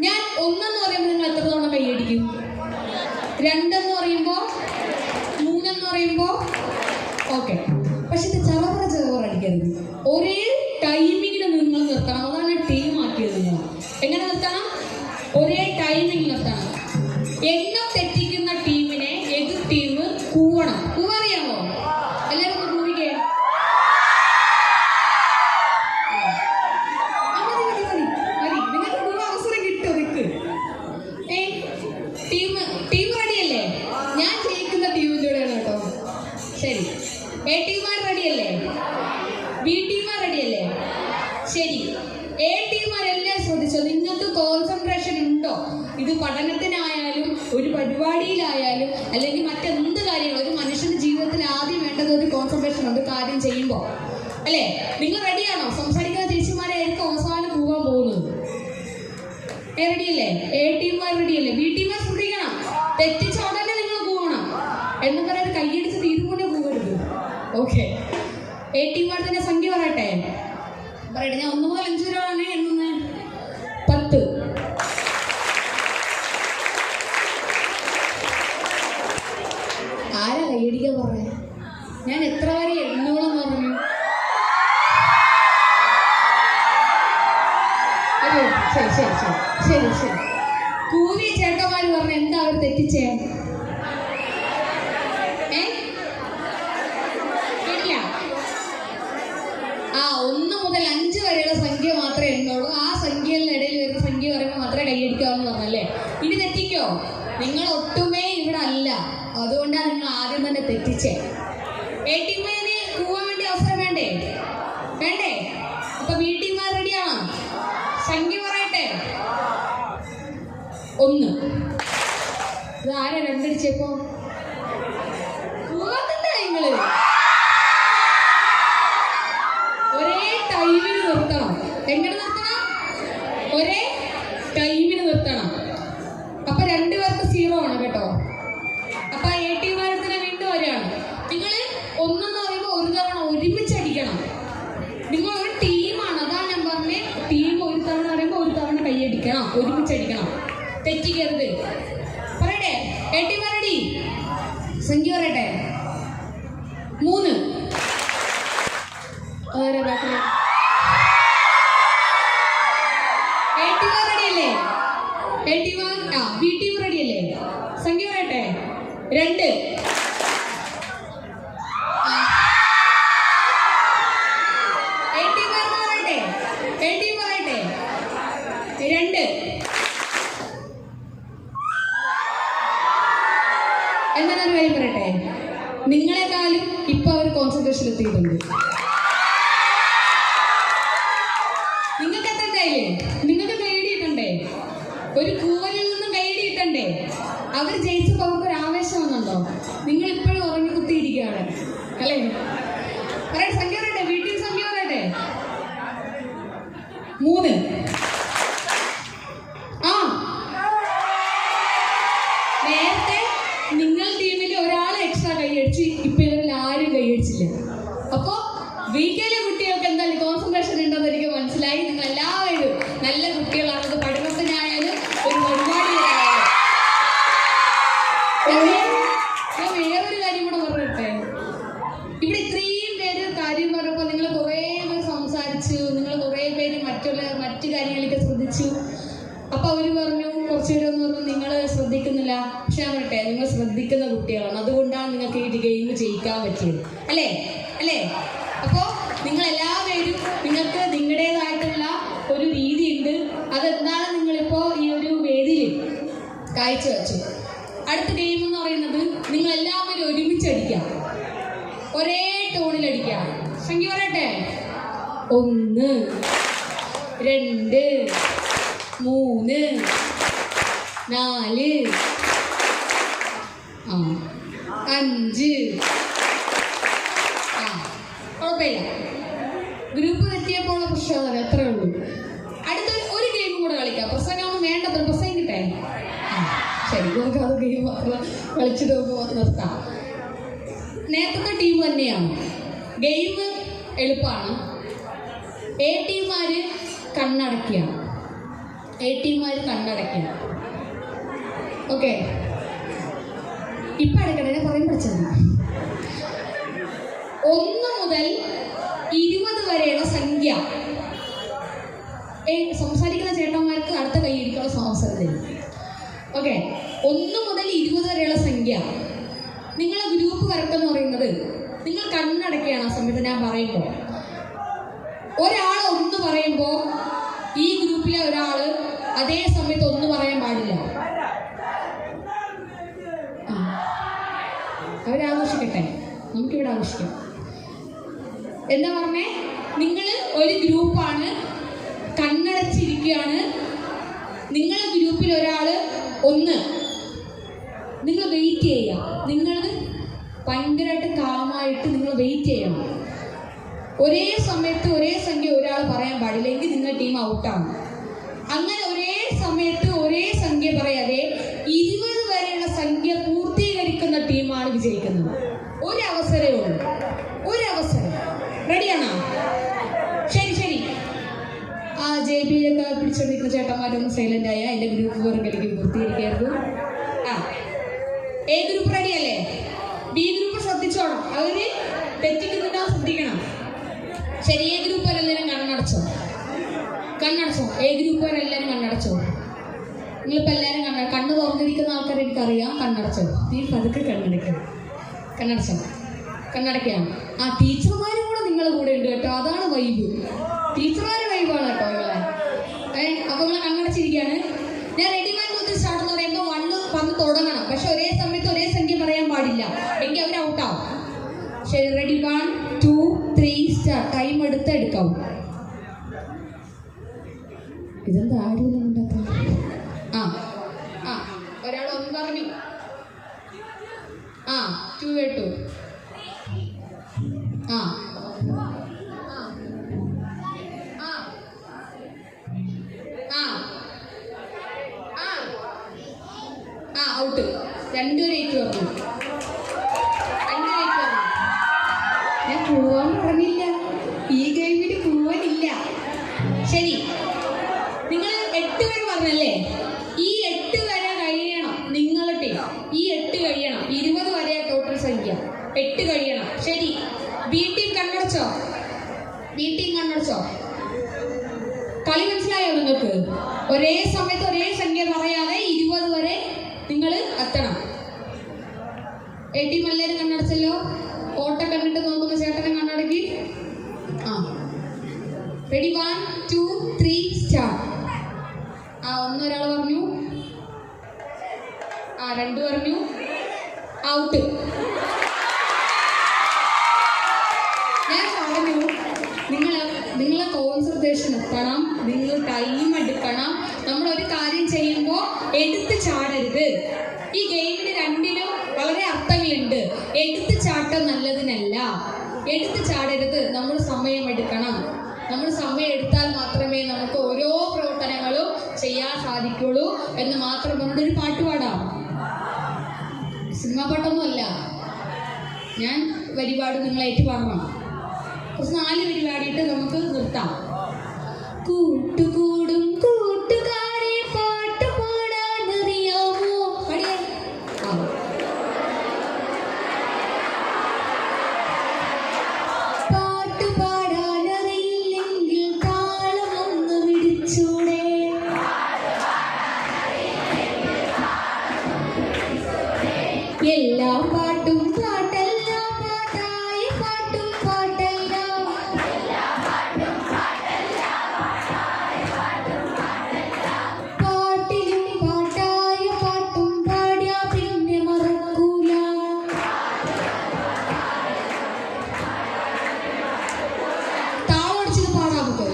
ഞാൻ 1 എന്ന് പറയുമ്പോൾ നിങ്ങൾ എത്ര തവണ കൈയടിക്കും? 2 എന്ന് പറയുമ്പോ, 3 എന്ന് പറയുമ്പോ ഓക്കെ. പക്ഷെ ഇത് ചെറുപറ അടിക്കരുത്. ഒരേ ടൈമിങ്ങിന് നിങ്ങൾ നിർത്തണം. അതാണ് ടീം ആക്കിയത്. നിങ്ങൾ എങ്ങനെ നിർത്തണം? ഒരേ ടൈമിങ് നിർത്തണം. എണ്ണം തെറ്റിക്കുന്ന ടീമിനെ എതിർ ടീം കൂവണം. കൂവറിയാമോ? എല്ലാവരും കൂവിക്കേ. നിങ്ങൾക്ക് കൂവ അവസരം കിട്ടും. നിക്ക് ടീം റെഡിയല്ലേ? ഞാൻ ജയിക്കുന്ന ടീമിൻ്റെ കൂടെയാണ് കേട്ടോ. ശരി, എ ടീമാർ റെഡിയല്ലേ? ബി ടീമാർ റെഡിയല്ലേ? ശരി, എ ടീമാരെല്ലാം ശ്രദ്ധിച്ചോ. നിങ്ങൾക്ക് കോൺസെൻട്രേഷൻ ഉണ്ടോ? ഇത് പഠനത്തിനായാലും ഒരു പരിപാടിയിലായാലും അല്ലെങ്കിൽ മറ്റെന്ത് കാര്യങ്ങളും, ഒരു മനുഷ്യന്റെ ജീവിതത്തിൽ ആദ്യം വേണ്ടത് ഒരു കോൺസെൻട്രേഷൻ ഉണ്ട് കാര്യം ചെയ്യുമ്പോൾ, അല്ലേ? നിങ്ങൾ റെഡിയാണോ? സംസാരിക്കുന്ന ചേച്ചിമാരെ ആയിരിക്കും അവസാനം പോകാൻ പോകുന്നത്. റെഡിയല്ലേ? എ ടീമാർ റെഡിയല്ലേ? ബി ടീമാർ ശ്രദ്ധിക്കണം. തെറ്റിച്ച ഉടനെ നിങ്ങൾ പോകണം. എന്ന് പറയാൻ കൈയടിച്ച് തീരുമാനം പോകരുത്. ഓക്കെ, എ ടീമാർ തന്നെ സംഖ്യ പറയട്ടെ. പറയട്ടെ, ഞാൻ 1 മുതൽ 5 വരെയാണ് എണ്ണുന്നത്. 10. ആരാ കൈയടിക്കാൻ പറഞ്ഞേ? ഞാൻ എത്ര വരെ എണ്ണോളം പറഞ്ഞു? അയ്യോ, ശരി ശരി ശരി ശരി ശരി. കൂവിയ ചേട്ടന്മാര് പറഞ്ഞ എന്താ അവർ തെറ്റിച്ചേ? കേട്ടില്ല? 1 മുതൽ 5 വരെയുള്ള സംഖ്യ മാത്രമേ എണ്ണുള്ളൂ. ആ സംഖ്യകളുടെ ഇടയിൽ വരുന്ന സംഖ്യ പറയുമ്പോൾ മാത്രമേ കൈയടിക്കാവുന്ന പറഞ്ഞല്ലേ. ഇനി തെറ്റിക്കോ? നിങ്ങൾ ഒട്ടുമേ ഇവിടെ അല്ല, അതുകൊണ്ടാണ് നിങ്ങൾ ആദ്യം തന്നെ തെറ്റിച്ചേ. എ ടീമിന് പോവാൻ വേണ്ടി അവസരം വേണ്ടേ? വേണ്ടേ? അപ്പൊ ബി ടീമാർ റെഡിയാണോ? സംഖ്യ പറയട്ടെ. 1. ഇത് ആരാ 2 അടിച്ചപ്പോ? പോവാത്തണ്ട നിങ്ങള്. ഒരേ ടൈമിന് നിർത്തണം. എങ്ങനെ നിർത്തണം? ഒരേ ടൈമിന് നിർത്തണം. അപ്പൊ 2 പേർക്ക് 0 ആണ് കേട്ടോ. അപ്പൊ എ ടീമാരത്തിന് വീണ്ടും വരികയാണ്. നിങ്ങൾ 1 എന്ന് പറയുമ്പോൾ ഒരു തവണ ഒരുമിച്ച് അടിക്കണം. നിങ്ങൾ ഒരു ടീമാണ്, അതാണ് ഞാൻ പറഞ്ഞത്. ടീം ഒരു തവണ പറയുമ്പോൾ ഒരു തവണ കൈയടിക്കണം, ഒരുമിച്ച് അടിക്കണം. തെറ്റിക്കരുത്. പറയട്ടെ, എ ടീമാർ റെഡി? സംഖ്യ പറയട്ടെ. 3. എ ടീമാർ റെഡിയല്ലേ? എ ടീമാർ ബി ടീം റെഡിയല്ലേ? സംഖ്യ പറയട്ടെ. 2. എ ടീമാർ പറയട്ടെ. എ ടീം പറയട്ടെ. 2. എന്നാണ് കാര്യം പറയട്ടെ. നിങ്ങളെക്കാളും ഇപ്പൊ അവർ കോൺസെൻട്രേഷൻ എത്തിയിട്ടുണ്ട്. നിങ്ങൾക്ക് എത്തണ്ടായില്ലേ? നിങ്ങൾക്ക് കൈയടിയിട്ടുണ്ടേ. ഒരു കൂവലിൽ നിന്നും കൈയടിയിട്ടുണ്ടേ. അവർ ജയിച്ചപ്പോൾ അവർക്കൊരു ആവേശം വന്നുണ്ടോ? നിങ്ങൾ ഇപ്പോഴും ഉറങ്ങി കുത്തിയിരിക്കുകയാണ് അല്ലേ? പറയട്ടെ, സംഖ്യ പറയട്ടെ. വീട്ടിൽ സംഖ്യ പറയട്ടെ. 3. നേരത്തെ നിങ്ങൾ ടീമിൽ ഒരാൾ എക്സ്ട്രാ കൈയടിച്ച് ഇപ്പൊ ഇവരിൽ ആരും കൈയടിച്ചില്ല. അപ്പോ വീട്ടിലെ കുട്ടികൾക്ക് എന്തായാലും കോൺസെൻട്രേഷൻ ഉണ്ടെന്ന് എനിക്ക് മനസ്സിലായി. നിങ്ങൾ എല്ലാവരും നല്ല കുട്ടികളാണത്. പഠനത്തിനായാലും ഒരു പരിപാടിയിലായാലും. ഞാൻ വേറൊരു കാര്യം കൂടെ പറയട്ടെ. ഇവിടെ ഇത്രയും പേര് കാര്യം പറഞ്ഞപ്പോൾ നിങ്ങൾ കുറേ പേര് സംസാരിച്ചു, നിങ്ങൾ കുറേ പേര് മറ്റു കാര്യങ്ങളൊക്കെ ശ്രദ്ധിച്ചു. അപ്പൊ അവര് പറഞ്ഞു, കുറച്ചുപേരൊന്നും പറഞ്ഞു നിങ്ങൾ ശ്രദ്ധിക്കുന്നില്ല. പക്ഷെ ഞാൻ പറയട്ടെ, നിങ്ങൾ ശ്രദ്ധിക്കുന്ന കുട്ടികളാണ്, അതുകൊണ്ടാണ് നിങ്ങൾക്ക് ഈ ഗെയിം ജയിക്കാൻ പറ്റിയത്. അല്ലേ? അല്ലേ? അപ്പോ നിങ്ങൾ എല്ലാവരും നിങ്ങൾക്ക് നിങ്ങളുടേതായിട്ടുള്ള ഒരു രീതിയുണ്ട്. അതെന്താണ് നിങ്ങളിപ്പോ ഈ ഒരു വേദിയിൽ കാഴ്ചവെച്ചു. അടുത്ത ഗെയിം എന്ന് പറയുന്നത് നിങ്ങൾ എല്ലാവരും ഒരുമിച്ച് അടിക്കാം, ഒരേ ടോണിൽ അടിക്കാം. സംഖ്യ പറയട്ടെ. 1, 2, 3, 4, 5. കുഴപ്പമില്ല. ഗ്രൂപ്പ് തെറ്റിയപ്പോൾ പ്രശ്നം എത്രയേ ഉള്ളൂ. അടുത്ത ഒരു ഗെയിം കൂടെ കളിക്കാം. പ്രസംഗം വേണ്ടത്ര പ്രസംഗം കിട്ടേ. ശരി, നമുക്ക് അത് ഗെയിം കളിച്ചിട്ട് പോകുമ്പോൾ നിർത്താം. നേരത്തെ ടീം തന്നെയാണ്. ഗെയിം എളുപ്പമാണ്. എ ടീമാർ കണ്ണടക്കുകയാണ്. ഓക്കെ, ഇപ്പം അടക്കണേ പറയാൻ പഠിച്ചത്. 1 മുതൽ 20 വരെയുള്ള സംഖ്യ സംസാരിക്കുന്ന ചേട്ടന്മാർക്ക് അടുത്ത കൈയടിക്കാനുള്ള അവസരം തരും. ഓക്കെ, 1 മുതൽ 20 വരെയുള്ള സംഖ്യ. നിങ്ങളെ ഗ്രൂപ്പ് വർക്ക് എന്ന് പറയുന്നത് നിങ്ങൾ കണ്ണടക്കുകയാണ്. ആ സമയത്ത് ഞാൻ പറയുമ്പോൾ ഒരാൾ 1 പറയുമ്പോൾ ഈ ഗ്രൂപ്പിലെ ഒരാൾ അതേ സമയത്ത് 1 പറയാൻ പാടില്ല. അവരാഘോഷിക്കട്ടെ, നമുക്കിവിടെ ആഘോഷിക്കാം. എന്താ പറഞ്ഞേ? നിങ്ങൾ ഒരു ഗ്രൂപ്പാണ്, കണ്ണടച്ചിരിക്കുകയാണ്. നിങ്ങളെ ഗ്രൂപ്പിൽ ഒരാൾ 1, നിങ്ങൾ വെയിറ്റ് ചെയ്യുക. നിങ്ങൾ ഭയങ്കരമായിട്ട് കാമായിട്ട് നിങ്ങൾ വെയിറ്റ് ചെയ്യണം. ഒരേ സമയത്ത് ഒരേ സംഖ്യ ഒരാൾ പറയാൻ പാടില്ല, എങ്കിൽ നിങ്ങളുടെ ടീം ഔട്ടാണ്. അങ്ങനെ ഒരേ സമയത്ത് ഒരേ സംഖ്യ പറയാതെ 20 വരെയുള്ള സംഖ്യ പൂർത്തീകരിക്കുന്ന ടീമാണ് വിജയിക്കുന്നത്. ഒരവസരമേ ഉള്ളൂ, ഒരവസരം. റെഡിയാണോ? ശരി. ആ JB-യിലൊക്കെ പിടിച്ചോണ്ടിരിക്കുന്ന ചേട്ടന്മാരൊന്നും സൈലന്റ് ആയ എൻ്റെ ഗ്രൂപ്പ് വർക്കിലേക്ക് പൂർത്തീകരിക്കായിരുന്നു. A ഗ്രൂപ്പ് റെഡി അല്ലേ? B ഗ്രൂപ്പ് ശ്രദ്ധിച്ചോണം, അവര് തെറ്റിക്കുന്നുണ്ടാ ശ്രദ്ധിക്കണം. ശരി, A ഗ്രൂപ്പുകാരെല്ലാവരും കണ്ണടച്ചോ. A ഗ്രൂപ്പുകാരെല്ലാവരും കണ്ണടച്ചോ. നിങ്ങളിപ്പോൾ എല്ലാവരും കണ്ണ് തുറന്നിരിക്കുന്ന ആൾക്കാരെ എനിക്കറിയാം. കണ്ണടച്ചോ. നീ പതുക്കെ കണ്ണടയ്ക്കാം. ആ ടീച്ചർമാരും കൂടെ നിങ്ങളുടെ കൂടെ ഉണ്ട് കേട്ടോ. അതാണ് വൈബ്. ടീച്ചർമാരുടെ വൈബാണ് കേട്ടോ നിങ്ങളെ. അപ്പോൾ നിങ്ങൾ കണ്ണടച്ചിരിക്കുകയാണ്. ഞാൻ റെഡിമാൻഡ് മുതൽ സ്റ്റാർട്ട് എന്ന് പറയുമ്പോൾ 1 പറഞ്ഞ് തുടങ്ങണം. പക്ഷെ ഒരേ സമയത്ത് ഒരേ സംഖ്യ പറയാൻ പാടില്ല, എങ്കിൽ അവർ ഔട്ടാവും. ശരി, റെഡി? 1 2 3 സ്റ്റാർട്ട്. ടൈം എടുക്കാം. ഇതെന്താ ആരും ഒരാൾ 1 പറഞ്ഞു. 2 കേട്ടു. ഔട്ട്. 2 റേറ്റ് പറഞ്ഞു. ഞാൻ പോവാൻ പറഞ്ഞില്ല, ഈ ഗെയിമിൽ പോവാനില്ല. ശരി, നിങ്ങൾ 8 വരെ പറഞ്ഞല്ലേ? ഈ 8 വരെ കഴിയണം നിങ്ങളുടെ ടീം. ഈ 8 കഴിയണം. 20 വരെ ടോട്ടൽ സംഖ്യ. 8 കഴിയണം. ശരി, B ടീം കണ്ണടച്ചോ. കളി മനസ്സിലായോ നിങ്ങൾക്ക്? ഒരേ സമയത്ത് ഒരേ സംഖ്യ പറയാതെ 20 വരെ നിങ്ങൾ എത്തണം. A ടീം എല്ലാവരും കണ്ണടച്ചല്ലോ. ഓട്ട കണ്ടിട്ട് നോക്കുന്ന ചേട്ടനെ കണ്ണടക്കി. റെഡി? 1 2 3 സ്റ്റാർട്ട്. 1 ഒരാൾ പറഞ്ഞു. 2 പറഞ്ഞു. ഔട്ട്. ഞാൻ പറഞ്ഞു നിങ്ങളെ കോൺസെൻട്രേഷൻ എത്തണം. നിങ്ങൾ ടൈം എടുക്കണം. നമ്മളൊരു കാര്യം ചെയ്യുമ്പോൾ എടുത്ത് ചാടരുത്. ഈ ഗെയിമിന് രണ്ടിനും വളരെ അർത്ഥങ്ങളുണ്ട്. എടുത്ത് ചാട്ടം നല്ലതിനല്ല. എടുത്ത് ചാടരുത്. നമ്മൾ സമയം എടുക്കണം. നമ്മൾ സമയം എടുത്താൽ മാത്രമേ നമുക്ക് ഓരോ പ്രവർത്തനങ്ങളും ചെയ്യാൻ സാധിക്കുള്ളൂ എന്ന് മാത്രം പറഞ്ഞൊരു പാട്ട് പാടാം. സിനിമാ പാട്ടൊന്നുമല്ല. ഞാൻ വരിപാട് നിങ്ങളായിട്ട് പാടണം. കുറച്ച് 4 വരി പാടിയിട്ട് നമുക്ക് നിർത്താം. കൂട്ടുകൂടും കൂട്ടുകാരെ പാട്ട് പാടാൻ അറിയാമോ? പാടിയേ. പാട്ട് പാടാൻ അറിയില്ലെങ്കിൽ താളം ഒന്ന് പിടിച്ചൂടെ? എല്ലാ പാട്ടും പാട്ടല്ല, പാട്ടായ പാട്ടും പാട്ടല്ല. പാട്ടിലും പാട്ടായ പാട്ടും പാടിയാ പിന്നെ മറക്കൂല. താളടിച്ചത് പാടാൻ നമുക്ക്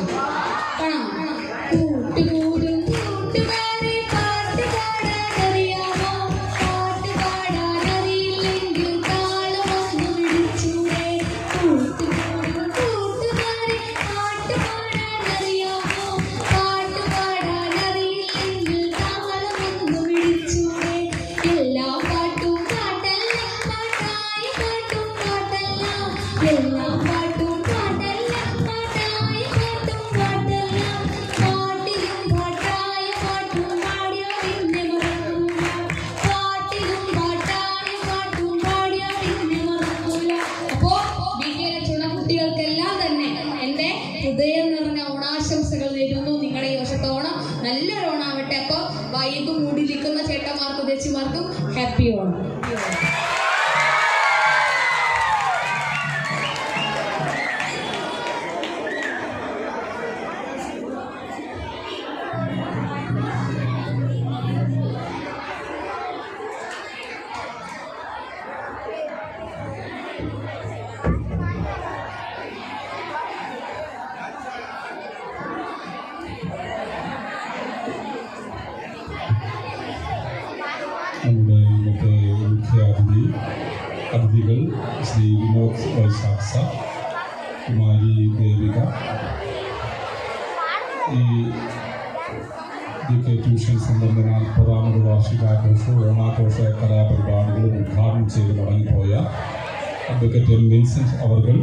കാണാം. കൂട്ടുകൂടും കൂട്ടുകാരെ പാട്ട് പാടാൻ അറിയാമോ? പാട്ട് പാടാൻ അറിയില്ലെങ്കിൽ നിറഞ്ഞ ഓണാശംസകൾ നേരുന്നു. നിങ്ങളുടെ ഈ വർഷത്തെ ഓണം നല്ലൊരു ഓണാവട്ടെ. അപ്പോൾ വൈകു മൂടിയിരിക്കുന്ന ചേട്ടന്മാർക്കും ചേച്ചിമാർക്കും ഹാപ്പി ഓണം. നമ്മുടെ ഇന്നത്തെ മുഖ്യ അതിഥികൾ ശ്രീ വിനോദ് വൈശാഖ് സാർ, കുമാരി ദേവിക, ഈ DK ട്യൂഷൻ സെൻ്ററിൻ്റെ 40ാമത് വാർഷികാഘോഷവും ഓണാഘോഷ കലാപരിപാടികളും ഉദ്ഘാടനം ചെയ്ത് മടങ്ങിപ്പോയ അഡ്വക്കേറ്റ് എം വിൻസെൻ്റ് അവർകൾ,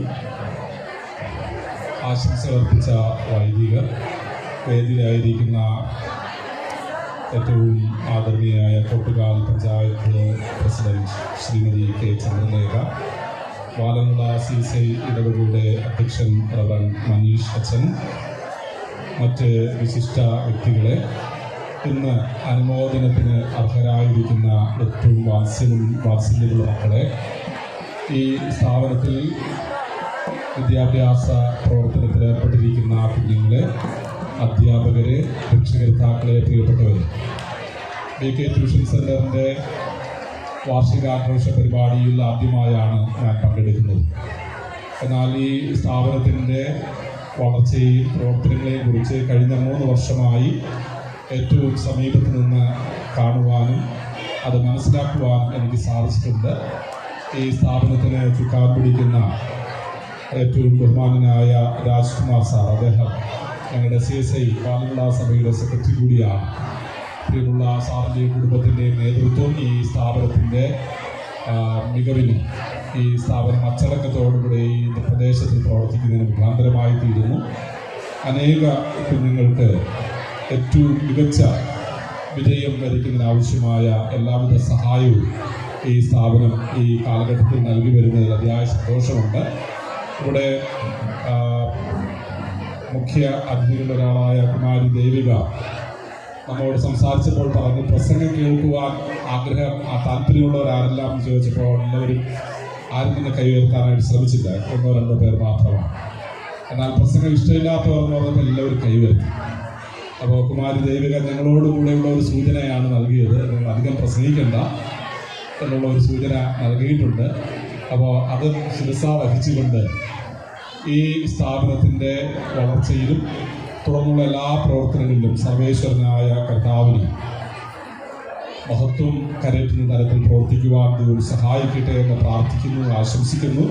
ആശംസകൾ അർപ്പിച്ച വൈദികർ, വേദിയിലായിരിക്കുന്ന ഏറ്റവും ആദരണീയായ കോട്ടുകാൽ പഞ്ചായത്ത് പ്രസിഡന്റ് ശ്രീമതി കെ ചന്ദ്രലേഖ, വാലമുള CSI ഇടവകയുടെ അധ്യക്ഷൻ റവൻ മനീഷ് അച്ഛൻ, മറ്റ് വിശിഷ്ട വ്യക്തികളെ, ഇന്ന് അനുമോദനത്തിന് അർഹരായിരിക്കുന്ന ഏറ്റവും വാത്സല്യമുള്ള മക്കളെ, ഈ സ്ഥാപനത്തിൽ വിദ്യാഭ്യാസ പ്രവർത്തനത്തിൽ ഏർപ്പെട്ടിരിക്കുന്ന കുഞ്ഞുങ്ങളെ, അധ്യാപകരെ, രക്ഷകർത്താക്കളെ, പ്രിയപ്പെട്ടവരെ, DK ട്യൂഷൻ സെൻ്ററിൻ്റെ വാർഷികാഘോഷ പരിപാടിയിൽ ആദ്യമായാണ് ഞാൻ പങ്കെടുക്കുന്നത്. എന്നാൽ ഈ സ്ഥാപനത്തിൻ്റെ വളർച്ചയെയും പ്രവർത്തനങ്ങളെയും കുറിച്ച് കഴിഞ്ഞ 3 വർഷമായി ഏറ്റവും സമീപത്ത് നിന്ന് കാണുവാനും അത് മനസ്സിലാക്കുവാനും എനിക്ക് സാധിച്ചിട്ടുണ്ട്. ഈ സ്ഥാപനത്തിന് ചുക്കാൻ പിടിക്കുന്ന ഏറ്റവും ബഹുമാനനായ രാജ്കുമാർ സാർ, അദ്ദേഹം ഞങ്ങളുടെ CSI വാലമുള സഭയുടെ സെക്രട്ടറി കൂടിയാണ്. പ്രിയമുള്ള സാറിൻ്റെയും കുടുംബത്തിൻ്റെയും നേതൃത്വം ഈ സ്ഥാപനത്തിൻ്റെ മികവിനും ഈ സ്ഥാപനം അച്ചടക്കത്തോടുകൂടി ഈ പ്രദേശത്ത് പ്രവർത്തിക്കുന്നതിന് മുഖാന്തരമായി തീരുന്നു. അനേക കുഞ്ഞുങ്ങൾക്ക് ഏറ്റവും മികച്ച വിജയം വരിക്കുന്നതിനാവശ്യമായ എല്ലാവിധ സഹായവും ഈ സ്ഥാപനം ഈ കാലഘട്ടത്തിൽ നൽകി വരുന്നതിൽ അതിയായ സന്തോഷമുണ്ട്. ഇവിടെ മുഖ്യ അതിഥികളിലൊരാളായ കുമാരി ദേവിക നമ്മോട് സംസാരിച്ചപ്പോൾ പറഞ്ഞു, പ്രസംഗം കേൾക്കുവാൻ താല്പര്യമുള്ളവരാരെല്ലാം എന്ന് ചോദിച്ചപ്പോൾ എല്ലാവരും ആരും തന്നെ കൈ ഉയർത്താനായിട്ട് ശ്രമിച്ചില്ല, 1-2 പേർ മാത്രമാണ്. എന്നാൽ പ്രസംഗം ഇഷ്ടമില്ലാത്തവർ എന്ന് പറഞ്ഞപ്പോൾ എല്ലാവരും കൈ ഉയർത്തി. അപ്പോൾ കുമാരി ദേവിക ഞങ്ങളോട് കൂടെയുള്ള ഒരു സൂചനയാണ് നൽകിയത്, നിങ്ങൾ അധികം പ്രസംഗിക്കേണ്ട എന്നുള്ള ഒരു സൂചന നൽകിയിട്ടുണ്ട്. അപ്പോൾ അത് ശിരസ വഹിച്ചുകൊണ്ട് ഈ സ്ഥാപനത്തിൻ്റെ വളർച്ചയിലും തുടർന്നുള്ള എല്ലാ പ്രവർത്തനങ്ങളിലും സർവേശ്വരനായ കർത്താവിന് മഹത്വം കരയറ്റുന്ന തരത്തിൽ പ്രവർത്തിക്കുവാൻ ദൈവം സഹായിക്കട്ടെ എന്ന് പ്രാർത്ഥിക്കുന്നു, ആശംസിക്കുന്നു.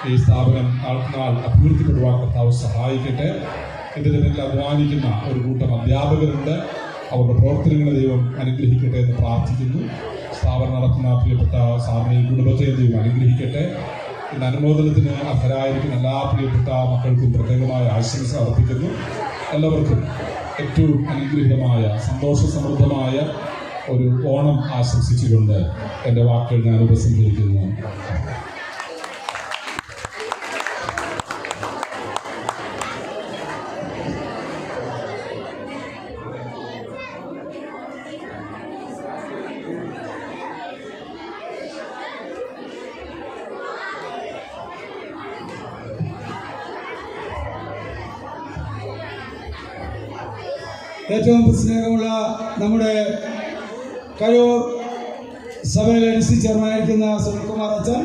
ഈ സ്ഥാപനം നാൾക്കുനാൾ അഭിവൃദ്ധിപ്പെടുവാൻ കർത്താവ് സഹായിക്കട്ടെ. ഇതിന് പിന്നിൽ അധ്വാനിക്കുന്ന ഒരു കൂട്ടം അധ്യാപകരുണ്ട്, അവരുടെ പ്രവർത്തനങ്ങളെ ദൈവം അനുഗ്രഹിക്കട്ടെ എന്ന് പ്രാർത്ഥിക്കുന്നു. സ്ഥാപനം നടത്തുന്ന പ്രിയപ്പെട്ട സാറിനെയും കുടുംബത്തെയും ദൈവം അനുഗ്രഹിക്കട്ടെ. ഇന്ന് അനുമോദനത്തിന് അർഹരായിരിക്കുന്ന എല്ലാ പ്രിയപ്പെട്ട മക്കൾക്കും പ്രത്യേകമായ ആശംസ അർപ്പിക്കുന്നു. എല്ലാവർക്കും ഏറ്റവും അനുഗ്രഹീതമായ സന്തോഷ സമൃദ്ധമായ ഒരു ഓണം ആശംസിച്ചുകൊണ്ട് എൻ്റെ വാക്കുകൾ ഞാൻ ഉപസംഹരിക്കുന്നു. ഏറ്റവും സ്നേഹമുള്ള നമ്മുടെ കരൂർ സഭയിലെ ഡിസ്ട്രിക്ട് ചെയർമാനായിരിക്കുന്ന സുനിൽകുമാർ അച്ഛൻ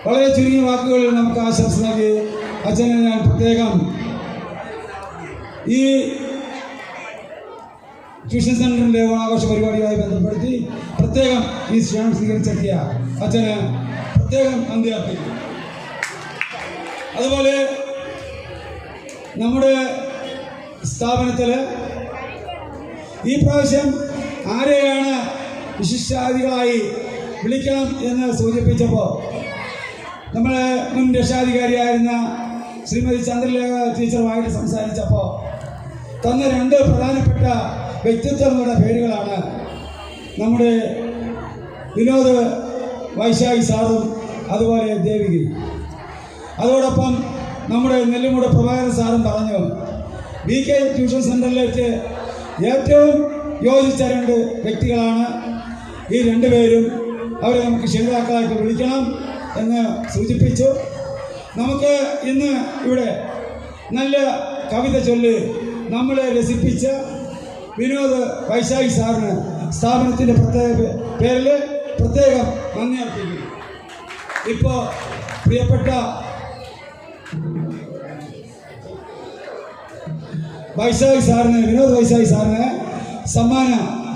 വളരെ ചുരുങ്ങിയ വാക്കുകളിൽ നമുക്ക് ആശംസ നൽകി. അച്ഛനെ ഞാൻ പ്രത്യേകം ഈ ട്യൂഷൻ സെൻ്ററിൻ്റെ ഓണാഘോഷ പരിപാടിയുമായി ബന്ധപ്പെടുത്തി പ്രത്യേകം ഈ ക്ഷണം സ്വീകരിച്ചെത്തിയ അച്ഛന് പ്രത്യേകം നന്ദി അർപ്പിക്കും. അതുപോലെ നമ്മുടെ സ്ഥാപനത്തിൽ ഈ പ്രാവശ്യം ആരെയാണ് വിശിഷ്ടാതിഥികളായി വിളിക്കണം എന്ന് സൂചിപ്പിച്ചപ്പോൾ നമ്മളെ മുൻ രക്ഷാധികാരിയായിരുന്ന ശ്രീമതി ചന്ദ്രലേഖ ടീച്ചറുമായിട്ട് സംസാരിച്ചപ്പോൾ തന്ന 2 പ്രധാനപ്പെട്ട വ്യക്തിത്വങ്ങളുടെ പേരുകളാണ് നമ്മുടെ വിനോദ് വൈശാഖ് സാറും അതുപോലെ ദേവികയും. അതോടൊപ്പം നമ്മുടെ നെല്ലിമുട പ്രഭാകരൻ സാറും പറഞ്ഞു, BK ട്യൂഷൻ സെൻ്ററിലേക്ക് ഏറ്റവും യോജിച്ച 2 വ്യക്തികളാണ് ഈ 2 പേരും. അവരെ നമുക്ക് ക്ഷണിതാക്കളായിട്ട് വിളിക്കണം എന്ന് സൂചിപ്പിച്ചു. നമുക്ക് ഇന്ന് ഇവിടെ നല്ല കവിത ചൊല്ലി നമ്മളെ രസിപ്പിച്ച വിനോദ് വൈശാഖി സാറിന് സ്ഥാപനത്തിൻ്റെ പേരിൽ പ്രത്യേകം നന്ദി അർപ്പിക്കുന്നു. ഇപ്പോൾ പ്രിയപ്പെട്ട വിനോദ് വൈശാഖി സാറിന് സമ്മാന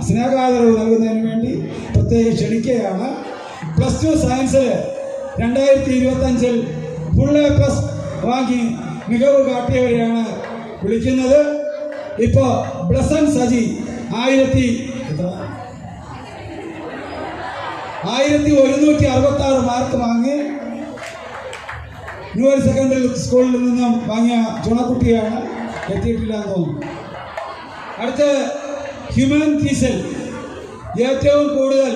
സ്നേഹാദരവ് നൽകുന്നതിന് വേണ്ടി പ്രത്യേകം ക്ഷണിക്കുകയാണ്. +2 സയൻസിൽ 2025 ഫുൾ A+ വാങ്ങി മികവ് കാട്ടിയവരെയാണ് വിളിക്കുന്നത്. ഇപ്പോൾ ബ്ലസൻ സജി 1166 മാർക്ക് വാങ്ങി ന്യൂ ഹയർ സെക്കൻഡറി സ്കൂളിൽ നിന്നും വാങ്ങിയ ചുണക്കുട്ടിയാണ്. എത്തിയിട്ടില്ല എന്ന് തോന്നുന്നു. അടുത്ത ഹ്യൂമാനിറ്റീസിൽ ഏറ്റവും കൂടുതൽ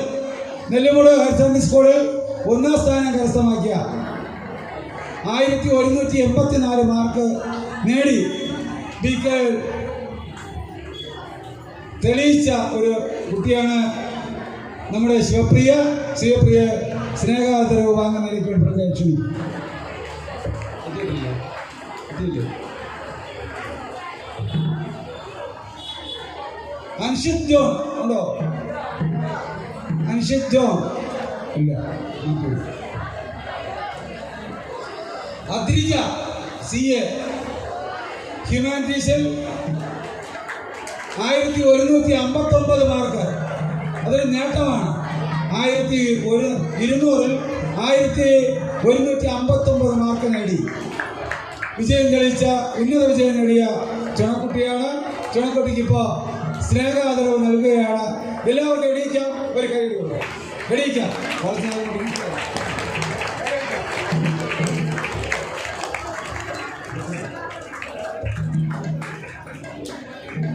നെല്ലിമുട ഹയർ സെക്കൻഡറി സ്കൂളിൽ 1ാം സ്ഥാനം കരസ്ഥമാക്കിയ 1184 മാർക്ക് നേടി BK തെളിയിച്ച ഒരു കുട്ടിയാണ് നമ്മുടെ ശിവപ്രിയ സ്നേഹാദരവ് വാങ്ങുന്നതിലേക്ക് പ്രത്യേകിച്ചു. അൻഷിത് ജോൺ ഉണ്ടോ? അൻഷിത് ജോൺ ഇല്ല. Adrija CA ഹ്യൂമാനിറ്റീസിൽ 1159 mark. അതൊരു നേട്ടമാണ്. 200ൽ 1159 മാർക്ക് നേടി ഉന്നത വിജയം നേടിയ ചുണക്കുട്ടിയാണ്. ചുണക്കുട്ടിക്ക് ഇപ്പോൾ സ്നേഹാദരവ് നൽകുകയാണ്. എല്ലാവർക്കും എണീക്കാം, ഒരു കൈ എണീക്കാം.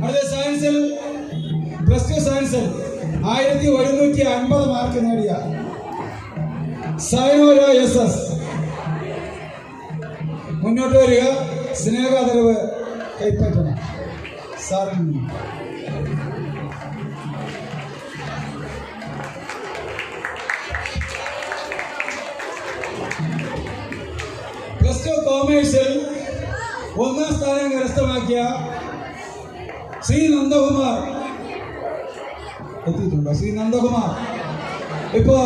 അടുത്ത സയൻസിൽ +2 സയൻസിൽ 1150 മാർക്ക് നേടിയ സൈനോര SS മുന്നോട്ട് വരിക. സ്നേഹാദരവ് കൈപ്പറ്റണം സാറിൽ നിന്ന്. +2 കോമേഴ്സിൽ 1ാം സ്ഥാനം കരസ്ഥമാക്കിയ ശ്രീ നന്ദകുമാർ എത്തിയിട്ടുണ്ടോ? ശ്രീ നന്ദകുമാർ ഇപ്പോൾ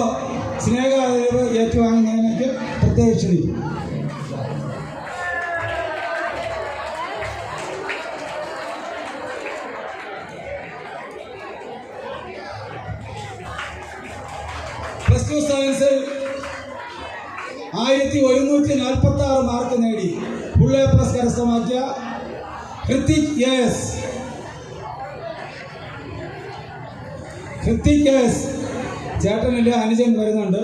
സ്നേഹാദരവ് ഏറ്റുവാങ്ങുന്നതിനൊക്കെ പ്രത്യേകിച്ച് +2 സയൻസിൽ 1146 മാർക്ക് നേടി ഫുൾ A+ കരസ്ഥമാക്കിയ ഹൃത്തിക് AS ചേട്ടനില്ല, അനുജൻ വരുന്നുണ്ട്.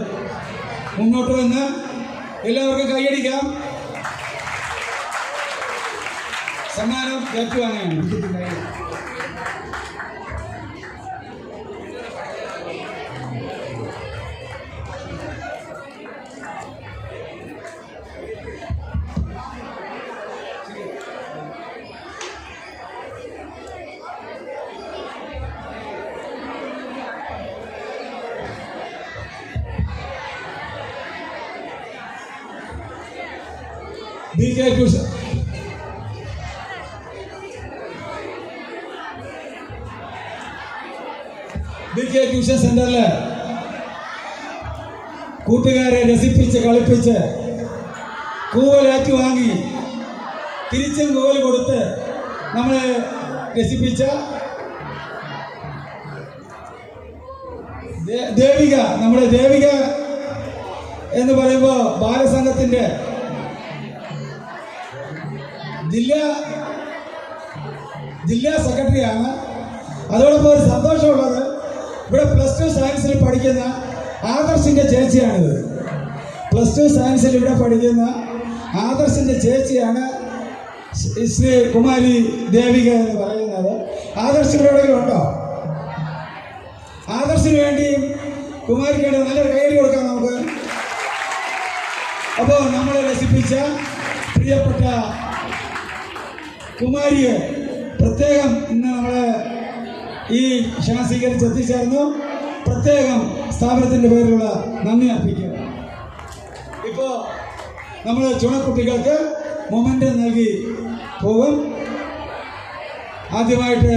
മുന്നോട്ട് വന്ന് എല്ലാവർക്കും കൈയടിക്കാം. സമ്മാനം ഏറ്റുവാങ്ങാനാണ്. BK ട്യൂഷൻ സെന്ററില് കൂട്ടുകാരെ രസിപ്പിച്ച് കളിപ്പിച്ച് കൂവലേറ്റു വാങ്ങി തിരിച്ചും കൂവൽ കൊടുത്ത് നമ്മളെ രസിപ്പിച്ച ദേവിക, നമ്മുടെ ദേവിക എന്ന് പറയുമ്പോൾ ബാലസംഘത്തിന്റെ ജില്ലാ സെക്രട്ടറിയാണ്. അതോടൊപ്പം ഒരു സന്തോഷമുള്ളത്, ഇവിടെ +2 സയൻസിൽ പഠിക്കുന്ന ആദർശിൻ്റെ ചേച്ചിയാണിത്. +2 സയൻസിൽ ഇവിടെ പഠിക്കുന്ന ആദർശിൻ്റെ ചേച്ചിയാണ് ശ്രീ കുമാരി ദേവിക എന്ന് പറയുന്നത്. ആദർശിന് എവിടെയെങ്കിലും ഉണ്ടോ? ആദർശിന് വേണ്ടിയും കുമാരിക്ക് വേണ്ടി നല്ലൊരു കൈയടി കൊടുക്കാം നമുക്ക്. അപ്പോൾ നമ്മളെ രസിപ്പിച്ച പ്രിയപ്പെട്ട കുമാരിയെ പ്രത്യേകം ഇന്ന് നമ്മളെ ഈ ക്ഷണം സ്വീകരിച്ച് എത്തിച്ചേർന്നു. പ്രത്യേകം സ്ഥാപനത്തിൻ്റെ പേരിലുള്ള നന്ദി അർപ്പിക്കുക. ഇപ്പോൾ നമ്മൾ ചുണക്കുട്ടികൾക്ക് മൊമെൻ്റ് നൽകി പോകും. ആദ്യമായിട്ട്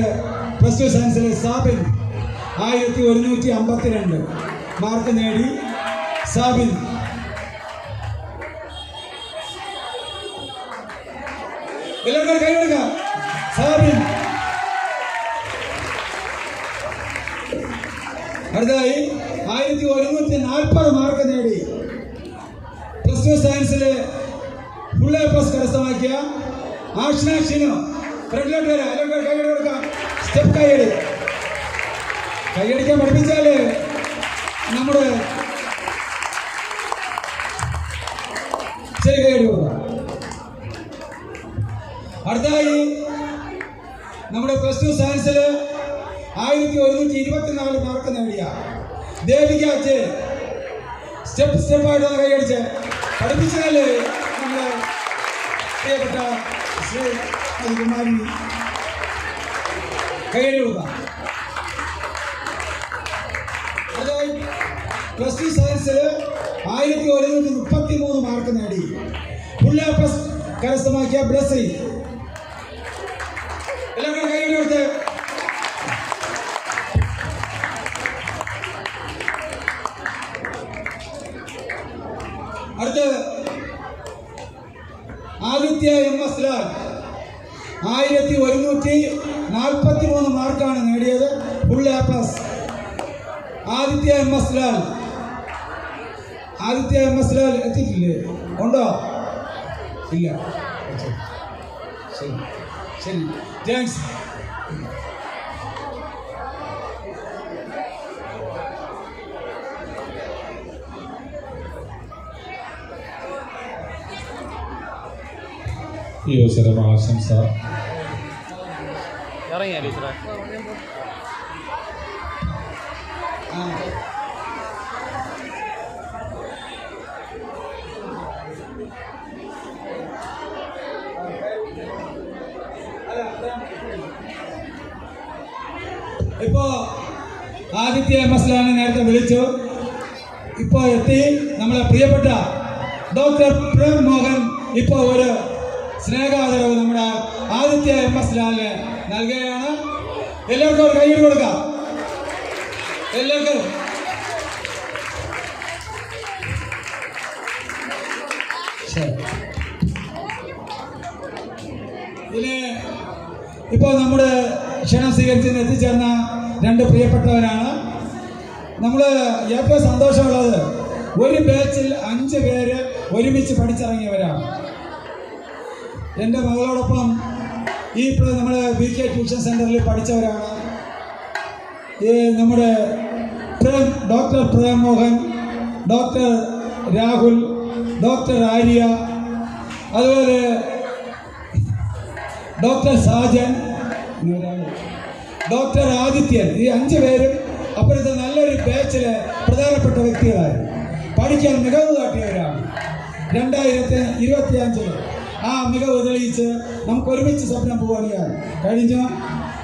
+2 സയൻസിലെ സാബിൻ 1152 മാർക്ക് നേടി. സാബിൻ എല്ലാവരും കൈകൊടുക്കുക. സാബിൻ. അടുത്തതായി 1140 മാർക്ക് നേടി +2 സയൻസിലെ ഫുൾ A+ കരസ്ഥമാക്കിയ ആഷ്ന ഷിനു. ഫ്രണ്ടിലോട്ട് വരാം. എല്ലാവരും കൈയടി കൊടുക്കാം. സ്റ്റെപ്പ് കൈയടി. കൈയടിക്കാൻ പഠിപ്പിച്ചാല് നമ്മുടെ ശരി കൈയടി കൊടുക്കാം. അടുത്തതായി നമ്മുടെ +2 സയൻസിൽ 1124 മാർക്ക് നേടിയ ദേവിക അച്ഛൻ സ്റ്റെപ്പായിട്ട് കൈയടിച്ച് പഠിപ്പിച്ചാല് നമ്മുടെ പ്രിയപ്പെട്ട ശ്രീ കുമാരി. കൈയടി കൊടുക്കാം. അടുത്തതായി +2 സയൻസിൽ 1133 മാർക്ക് നേടി ഫുൾ A+ കരസ്ഥമാക്കിയ ബ്ലസ്സി. എല്ലാവരും കൈയടി കൊടുത്ത്. അടുത്ത് ആദിത്യ MS ലാൽ 1143 മാർക്കാണ് നേടിയത് full A+. Aditya MS Lal എത്തിയിട്ടില്ലേ? ഉണ്ടോ? ഇല്ല. ശരി ശരി, താങ്ക്സ്. ഈ അവസരം ആശംസ ഇപ്പോ ആദിത്യ MS ലാലിനെ നേരത്തെ വിളിച്ചു. ഇപ്പോൾ എത്തി നമ്മളെ പ്രിയപ്പെട്ട ഡോക്ടർ പ്രേം മോഹൻ. ഇപ്പോൾ ഒരു സ്നേഹാദരവ് നമ്മുടെ ആദിത്യ MS ലാലിന് നൽകുകയാണ്. എല്ലാവർക്കും ഒരു കൈയ്യടി കൊടുക്കാം. എല്ലാവർക്കും ഇതിന് ഇപ്പോൾ നമ്മുടെ ക്ഷണം സ്വീകരിച്ചതിന് എത്തിച്ചേർന്ന 2 പ്രിയപ്പെട്ടവരാണ്. നമ്മൾ ഏറ്റവും സന്തോഷമുള്ളത് ഒരു ബാച്ചിൽ 5 പേര് ഒരുമിച്ച് പഠിച്ചിറങ്ങിയവരാണ്. എൻ്റെ മകളോടൊപ്പം ഈ നമ്മുടെ BK ട്യൂഷൻ സെൻ്ററിൽ പഠിച്ചവരാണ്. ഈ നമ്മുടെ doctor Prem Mohan, doctor Rahul, doctor Arya, അതുപോലെ ഡോക്ടർ സാജൻ, ഡോക്ടർ ആദിത്യൻ. ഈ 5 പേരും അപ്പോഴത്തെ നല്ലൊരു ബാച്ചിലെ പ്രധാനപ്പെട്ട വ്യക്തികളായിരുന്നു. പഠിക്കാൻ മികവ് കാട്ടിയവരാണ്. 2025 ആ മികവ് തെളിയിച്ച് നമുക്ക് ഒരുമിച്ച് സ്വപ്നം പോവുകയാൽ കഴിഞ്ഞ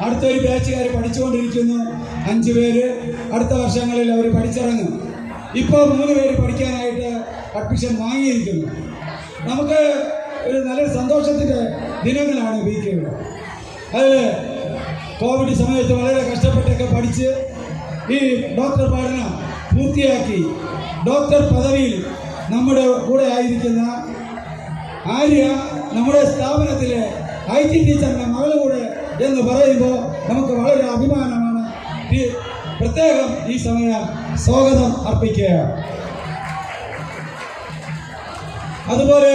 അടുത്തൊരു ബാച്ചുകാർ പഠിച്ചുകൊണ്ടിരിക്കുന്നു. 5 പേര് അടുത്ത വർഷങ്ങളിൽ അവർ പഠിച്ചിറങ്ങും. ഇപ്പോൾ 3 പേര് പഠിക്കാനായിട്ട് അഡ്മിഷൻ വാങ്ങിയിരിക്കുന്നു. നമുക്ക് ഒരു നല്ലൊരു സന്തോഷത്തിൻ്റെ ദിനങ്ങളാണ് BKയുടെ. അത് കോവിഡ് സമയത്ത് വളരെ കഷ്ടപ്പെട്ടൊക്കെ പഠിച്ച് ഈ ഡോക്ടർ പഠനം പൂർത്തിയാക്കി ഡോക്ടർ പദവിയിൽ നമ്മുടെ കൂടെ ആയിരിക്കുന്ന ആര്യ നമ്മുടെ സ്ഥാപനത്തിലെ IT ടീച്ചറിൻ്റെ മകൾ കൂടെ എന്ന് പറയുമ്പോൾ നമുക്ക് വളരെ അഭിമാനമാണ്. പ്രത്യേകം ഈ സമയം സ്വാഗതം അർപ്പിക്കുകയാണ്. അതുപോലെ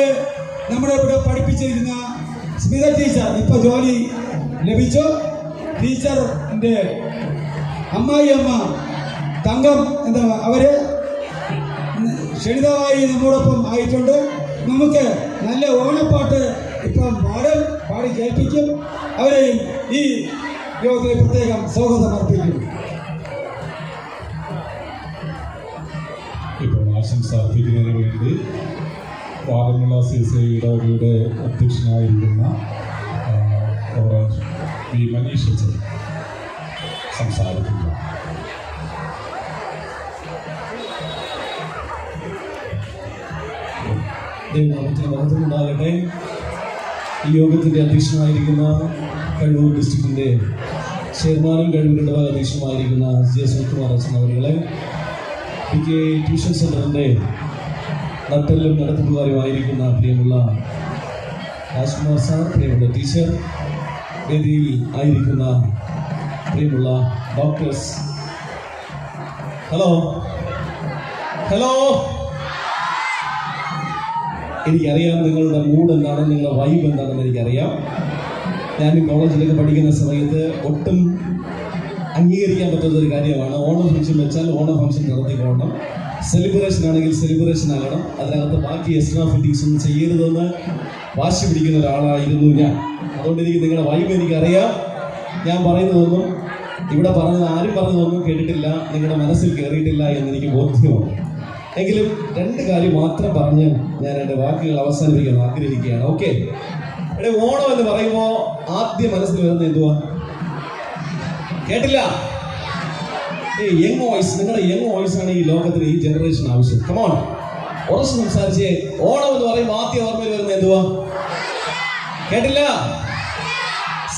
നമ്മുടെ ഇവിടെ പഠിപ്പിച്ചിരുന്ന സ്മിത ടീച്ചർ ഇപ്പോൾ ജോലി ലഭിച്ചു. ടീച്ചറിൻ്റെ അമ്മായിയമ്മ തങ്കം എന്താ അവർ ക്ഷണിതമായി നമ്മോടൊപ്പം ആയിട്ടുണ്ട്. നമുക്ക് നല്ല ഓണപ്പാട്ട് ഇപ്പം പാടി കേൾപ്പിക്കും. അവരെയും ഈ യോഗത്തിൽ പ്രത്യേകം സ്വാഗതം അർപ്പിക്കും. ഇപ്പോൾ ആശംസ അർപ്പിക്കുന്നതിന് വേണ്ടി വാദമുള്ള CSI ഇടവകയുടെ അധ്യക്ഷനായിരിക്കുന്ന വി മനീഷ് അച്ഛൻ സംസാരിക്കുന്നു. ദൈവനാമത്തിന് മഹത്വമുണ്ടാകട്ടെ. ഈ യോഗത്തിൻ്റെ അധ്യക്ഷനായിരിക്കുന്ന കണ്ണൂർ ഡിസ്ട്രിക്റ്റിൻ്റെ ചെയർമാനും കഴിവുകളുടെ ഇടവക അധ്യക്ഷനുമായിരിക്കുന്ന സുനിൽകുമാർ അച്ഛൻ അവരുകളെ, PK ട്യൂഷൻ സെൻ്ററിൻ്റെ നട്ടെല്ലും നടത്തിപ്പുകാരുമായിരിക്കുന്ന പ്രിയമുള്ള രാജ്കുമാർ സാർ, പ്രിയമുള്ള ടീച്ചർ, വേദിയിൽ ആയിരിക്കുന്ന പ്രിയമുള്ള ഡോക്ടേഴ്സ്, ഹലോ ഹലോ. എനിക്കറിയാം നിങ്ങളുടെ മൂഡ് എന്താണെന്ന്, നിങ്ങളുടെ വൈബ് എന്താണെന്ന് എനിക്കറിയാം. ഞാൻ കോളേജിലൊക്കെ പഠിക്കുന്ന സമയത്ത് ഒട്ടും അംഗീകരിക്കാൻ പറ്റുന്ന ഒരു കാര്യമാണ് ഓണം ഫംഗ്ഷൻ വെച്ചാൽ ഓണം ഫംഗ്ഷൻ നടത്തിക്കൊള്ളണം, സെലിബ്രേഷൻ ആണെങ്കിൽ സെലിബ്രേഷൻ ആകണം, അതിനകത്ത് ബാക്കി എക്സ്ട്രാ ഫിറ്റിങ്സ് ഒന്നും ചെയ്യരുതെന്ന് വാശി പിടിക്കുന്ന ഒരാളായിരുന്നു ഞാൻ. അതുകൊണ്ട് എനിക്ക് നിങ്ങളുടെ വൈബ് എനിക്കറിയാം. ഞാൻ പറയുന്നതൊന്നും ഇവിടെ പറഞ്ഞത് ആരും പറഞ്ഞതൊന്നും കേട്ടിട്ടില്ല, നിങ്ങളുടെ മനസ്സിൽ കയറിയിട്ടില്ല എന്നെനിക്ക് ബോധ്യമാണ്. എങ്കിലും 2 കാര്യം മാത്രം പറഞ്ഞ് ഞാൻ എൻ്റെ വാക്കുകൾ അവസാനിപ്പിക്കാൻ ആഗ്രഹിക്കുകയാണ്. ഓക്കെ, ഇവിടെ ഓണം എന്ന് പറയുമ്പോൾ ആദ്യം മനസ്സിൽ വരുന്നത് എന്തുവാ? കേട്ടില്ല? യങ് വോയിസ്, നിങ്ങളുടെ യങ് വോയിസ് ആണ് ഈ ലോകത്തിന്, ഈ ജനറേഷൻ ആവശ്യം. കമോൺ, ഉറച്ചു സംസാരിച്ചേ. ഓണം എന്ന് പറയുമ്പോൾ ആദ്യം ഓർമ്മയിൽ വരുന്നത് എന്തുവാ? കേട്ടില്ല?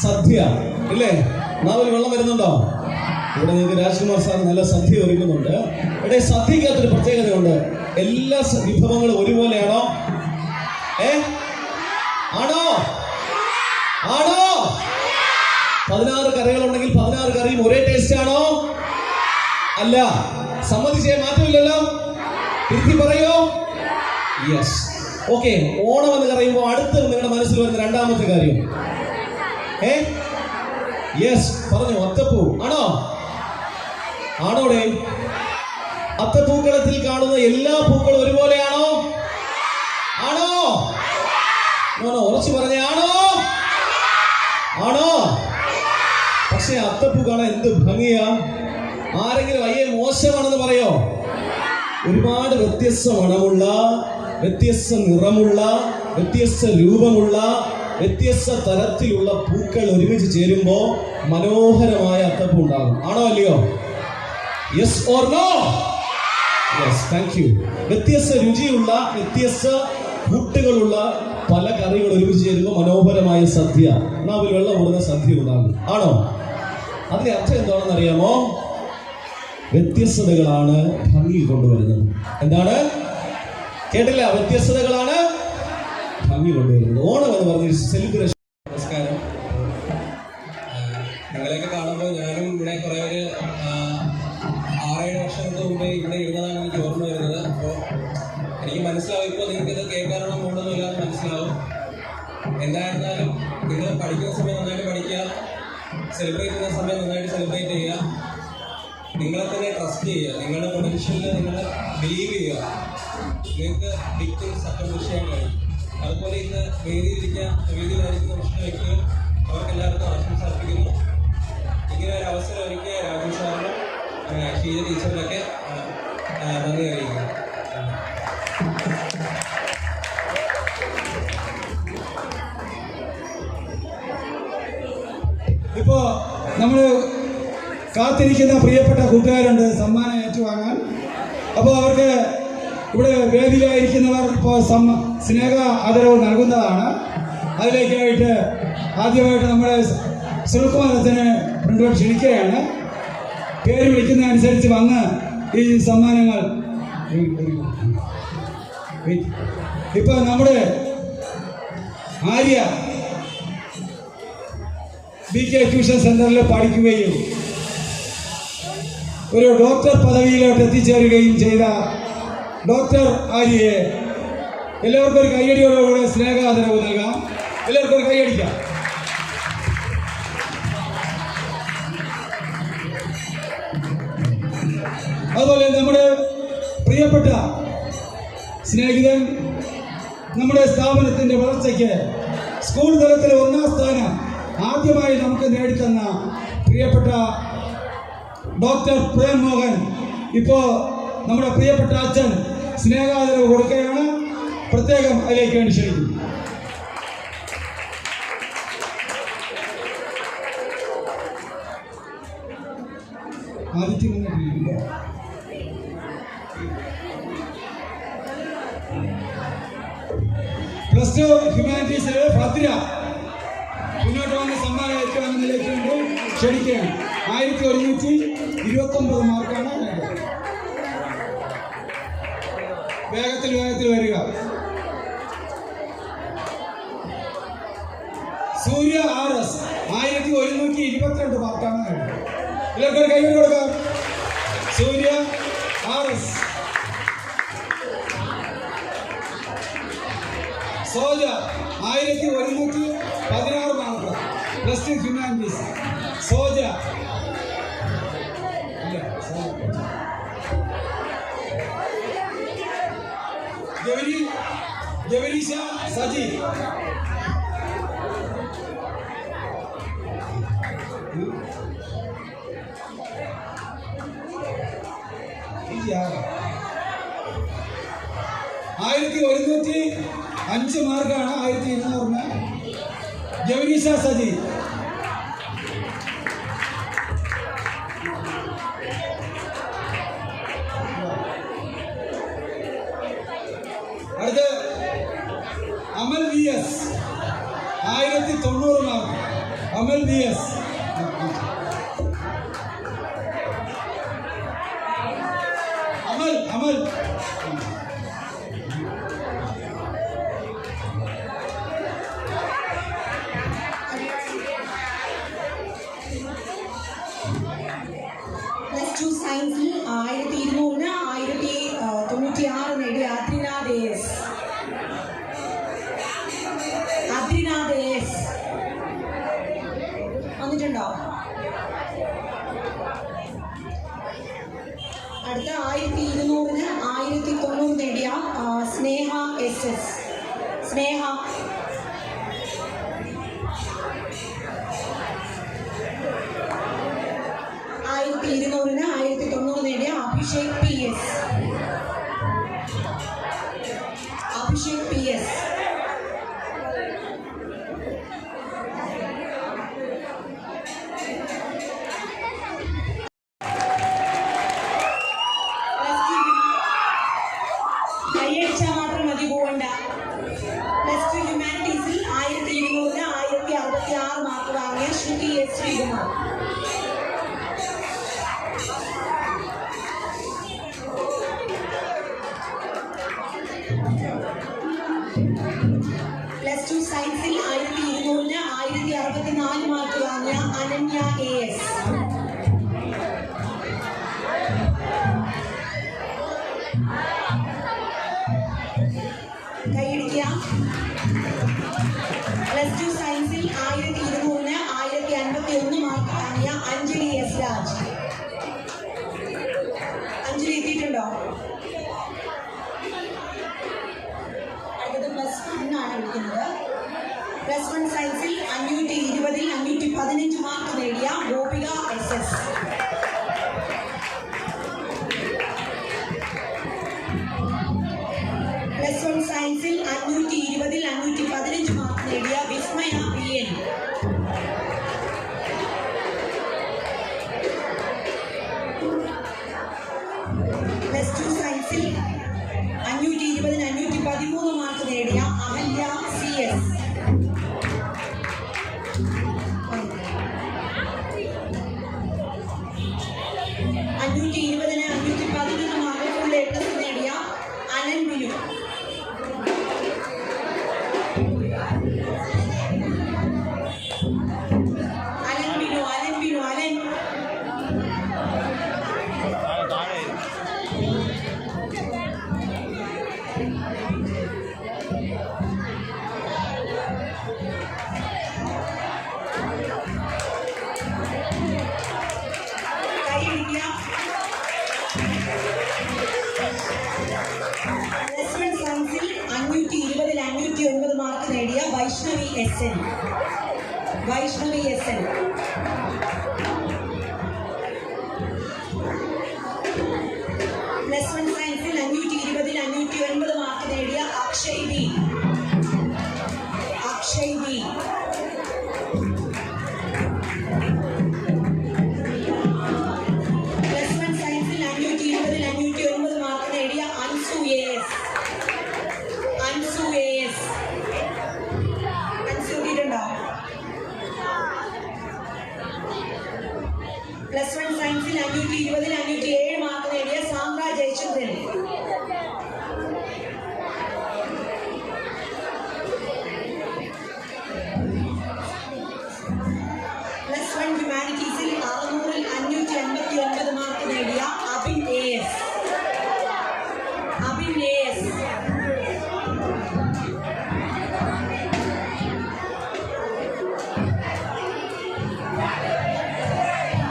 സദ്യ ഇല്ലേ? നാവിൽ വെള്ളം വരുന്നുണ്ടോ? ഇവിടെ നിങ്ങൾക്ക് രാജ്കുമാർ സാർ നല്ല സദ്യ ഒരുക്കുന്നുണ്ട്. ഇവിടെ സദ്യക്കകത്തൊരു പ്രത്യേകതയുണ്ട്. എല്ലാ വിഭവങ്ങളും ഒരുപോലെയാണോ? ആണോ? ആണോ? 16 കറികളുണ്ടെങ്കിൽ 16 കറിയും ഒരേ ടേസ്റ്റ് ആണോ? അല്ല. സമ്മതിച്ചേ? മാറ്റമില്ലല്ലോ. തിരുത്തി പറയോ? യെസ്. ഓക്കെ, ഓണം എന്ന് പറയുമ്പോൾ അടുത്ത് നിങ്ങളുടെ മനസ്സിൽ വരുന്ന 2ാമത്തെ കാര്യം യെസ് പറഞ്ഞു, അത്തപ്പൂ. ആണോ? ആണോടെ? അത്തപ്പൂക്കളത്തിൽ കാണുന്ന എല്ലാ പൂക്കളും ഒരുപോലെയാണോ? ആണോ? ഉറച്ചു പറഞ്ഞേ, ആണോ? ആണോ? പക്ഷെ അത്തപ്പൂ കാണാൻ എന്ത് ഭംഗിയാ. ആരെങ്കിലും അയ്യേ മോശമാണെന്ന് പറയോ? ഒരുപാട് വ്യത്യസ്ത മണമുള്ള, വ്യത്യസ്ത നിറമുള്ള, വ്യത്യസ്ത രൂപമുള്ള, വ്യത്യസ്ത തരത്തിലുള്ള പൂക്കൾ ഒരുമിച്ച് ചേരുമ്പോൾ മനോഹരമായ അത്തപ്പൂ ഉണ്ടാകും. ആണോ അല്ലയോ? Yes or no? Yes, thank you. വ്യത്യസ്ത രുചിയുള്ള, വ്യത്യസ്ത കൂട്ടുകളുള്ള പല കറികൾ ഒരുമിച്ച് ചേരുമ്പോൾ മനോഹരമായ സദ്യ, നാവിൽ വെള്ളം ഓടുന്ന സദ്യ ഉണ്ടാകും. ആണോ? അതിന്റെ അർത്ഥം എന്താണെന്ന് അറിയാമോ? വ്യത്യസ്തതകളാണ് ഭംഗി കൊണ്ടുവരുന്നത്. എന്താണ്? കേട്ടില്ല? വ്യത്യസ്തതകളാണ് ഭംഗി കൊണ്ടുവരുന്നത്. ഓണം എന്ന് പറഞ്ഞൊരു സെലിബ്രേഷൻ. നമസ്കാരം. നിങ്ങളെയൊക്കെ കാണുമ്പോൾ ഞാനും ഇവിടെ കുറേ ഒരു 6-7 വർഷങ്ങൾക്ക് മുമ്പേ ഇവിടെ ഇരുന്നതാണ് എനിക്ക് ഓർമ്മ വരുന്നത്. അപ്പോൾ എനിക്ക് മനസ്സിലാവും, ഇപ്പോൾ നിങ്ങൾക്കിത് കേൾക്കാനുള്ള മൂടൊന്നുമില്ലാതെ മനസ്സിലാവും. എന്തായിരുന്നാലും നിങ്ങൾ പഠിക്കുന്ന സമയം നന്നായിട്ട് പഠിക്കുക, സെലിബ്രേറ്റ് ചെയ്യുന്ന സമയം നന്നായിട്ട് സെലിബ്രേറ്റ് ചെയ്യുക, നിങ്ങളെ തന്നെ ട്രസ്റ്റ് ചെയ്യുക, നിങ്ങളുടെ പൊട്ടൻഷ്യലിൽ നിങ്ങൾ ബിലീവ് ചെയ്യുക. നിങ്ങൾക്ക് ബിഗ് തിങ്സ് അക്കംപ്ലിഷ് ചെയ്യാൻ കഴിയും. അതുപോലെ ഇന്ന് വേദിയിലായിരിക്കുന്ന വിഷ്ണു വ്യക്തികൾ അവർക്കെല്ലാവർക്കും ആശംസ അർപ്പിക്കുന്നു. ഇങ്ങനെ ഒരു അവസരം ഒരുക്കിയ രാജു സാറിനും ഷീജ ടീച്ചറിനൊക്കെ നന്ദി അറിയിക്കുന്നു. ഇപ്പോൾ നമ്മൾ കാത്തിരിക്കുന്ന പ്രിയപ്പെട്ട കൂട്ടുകാരുണ്ട് സമ്മാനം ഏറ്റുവാങ്ങാൻ. അപ്പോൾ അവർക്ക് ഇവിടെ വേദിയിലായിരിക്കുന്നവർ ഇപ്പോൾ സ്നേഹ ആദരവ് നൽകുന്നതാണ്. അതിലേക്കായിട്ട് ആദ്യമായിട്ട് നമ്മുടെ സുനിൽകുമാരത്തിന് ഫ്രണ്ടിലോട്ട് ക്ഷണിക്കുകയാണ്. പേര് വിളിക്കുന്നതനുസരിച്ച് വന്ന് ഈ സമ്മാനങ്ങൾ. ഇപ്പോൾ നമ്മുടെ ആര്യ BK ട്യൂഷൻ സെൻ്ററിൽ പഠിക്കുകയും ഒരു ഡോക്ടർ പദവിയിലോട്ട് എത്തിച്ചേരുകയും ചെയ്ത ഡോക്ടർ ആര്യയെ എല്ലാവർക്കും ഒരു കയ്യടിയോടുകൂടെ സ്നേഹാദരവ് നൽകാം. എല്ലാവർക്കും ഒരു കൈയടിക്കാം. അതുപോലെ നമ്മുടെ പ്രിയപ്പെട്ട സ്നേഹിതൻ, നമ്മുടെ സ്ഥാപനത്തിൻ്റെ വളർച്ചയ്ക്ക് സ്കൂൾ തലത്തിൽ 1ാം സ്ഥാനം ആദ്യമായി നമുക്ക് നേടിത്തന്ന പ്രിയപ്പെട്ട ഡോക്ടർ പ്രേം മോഹൻ ഇപ്പോൾ നമ്മുടെ പ്രിയപ്പെട്ട അച്ഛൻ സ്നേഹാദരവ് കൊടുക്കുകയാണ്. പ്രത്യേകം അതിലേക്ക് വേണ്ടി ക്ഷണിക്കുന്നു. ആദിത്യം വന്നിട്ടില്ല. പ്ലസ് ടു ഹ്യൂമാനിറ്റീസിൽ ഭദ്ര മുന്നോട്ട് വന്ന സമ്മാനം ഏറ്റുവാങ്ങുന്നതിലേക്ക് വേണ്ടി ക്ഷണിക്കുകയാണ്. 1129 മാർക്കാണ്. വേഗത്തിൽ വരിക. സൂര്യ RS 1122 മാർക്കാണ് നേടുന്നത്. എല്ലാവർക്കും കൈവരി കൊടുക്കാം. Surya RS. Soja 1116 mark, plus two humanities. Soja Javareesha Saji ആയിരത്തി 1105 മാർക്കാണ്. 1200 ജവരീഷ സജി. അടുത്ത് Amal VS 1090 mark. Amal VS. Amal plus two സയൻസിൽ 1200 1096 നേടിയ അദ്രിനാഥ് AS വന്നിട്ടുണ്ടോ? അടുത്ത 1200 1090 നേടിയ സ്നേഹ SS. സ്നേഹ. ആയിരത്തി 1090 നേടിയ അഭിഷേക് PS. അഭിഷേക് PS. കൈയടിച്ചാൽ മാത്രം മതി, പോകണ്ട. പ്ലസ് ടു ഹ്യൂമാനിറ്റീസിൽ 1200 1066 മാർക്ക് വാങ്ങിയ ശ്രുതി S. ശ്രീകുമാർ. പ്ലസ് ടു സയൻസിൽ 1200 1064 മാർക്ക് വാങ്ങിയ അനന്യ AS. കൈയടിക്കുക. പ്ലസ് ടു സയൻസിൽ 1200 1051 മാർക്ക് വാങ്ങിയ അഞ്ജലി S. രാജ്. അഞ്ജലി എത്തിയിട്ടുണ്ടോ? അടുത്തത് പ്ലസ് 1 ആണ് വിളിക്കുന്നത്. പ്ലസ് 1 സയൻസിൽ 520 515 മാർക്ക് നേടിയ ഗോപിക SS. പ്ലസ് 1 സയൻസിൽ 520 515 മാർക്ക് നേടിയ വിസ്മയ BN. പ്ലസ് 2 സയൻസിൽ 520 513 മാർക്ക് നേടിയ Ahalya CS. 520 511 mark full A+ നേടിയ അനൻ ബിനു. സയൻസിൽ 520 509 മാർക്ക് നേടിയ Vaishnavi SN. Vaishnavi SN. Plus 1 സയൻസിൽ 520 509 മാർക്ക് നേടിയ അക്ഷയ് +1 സയൻസിൽ 520-ൽ 507 മാർക്ക് നേടിയ സാന്ദ്ര ജയചന്ദ്രൻ. +1 ഹ്യൂമാനിറ്റീസിൽ 600-ൽ 589 മാർക്ക് നേടിയ അബിൻ AS.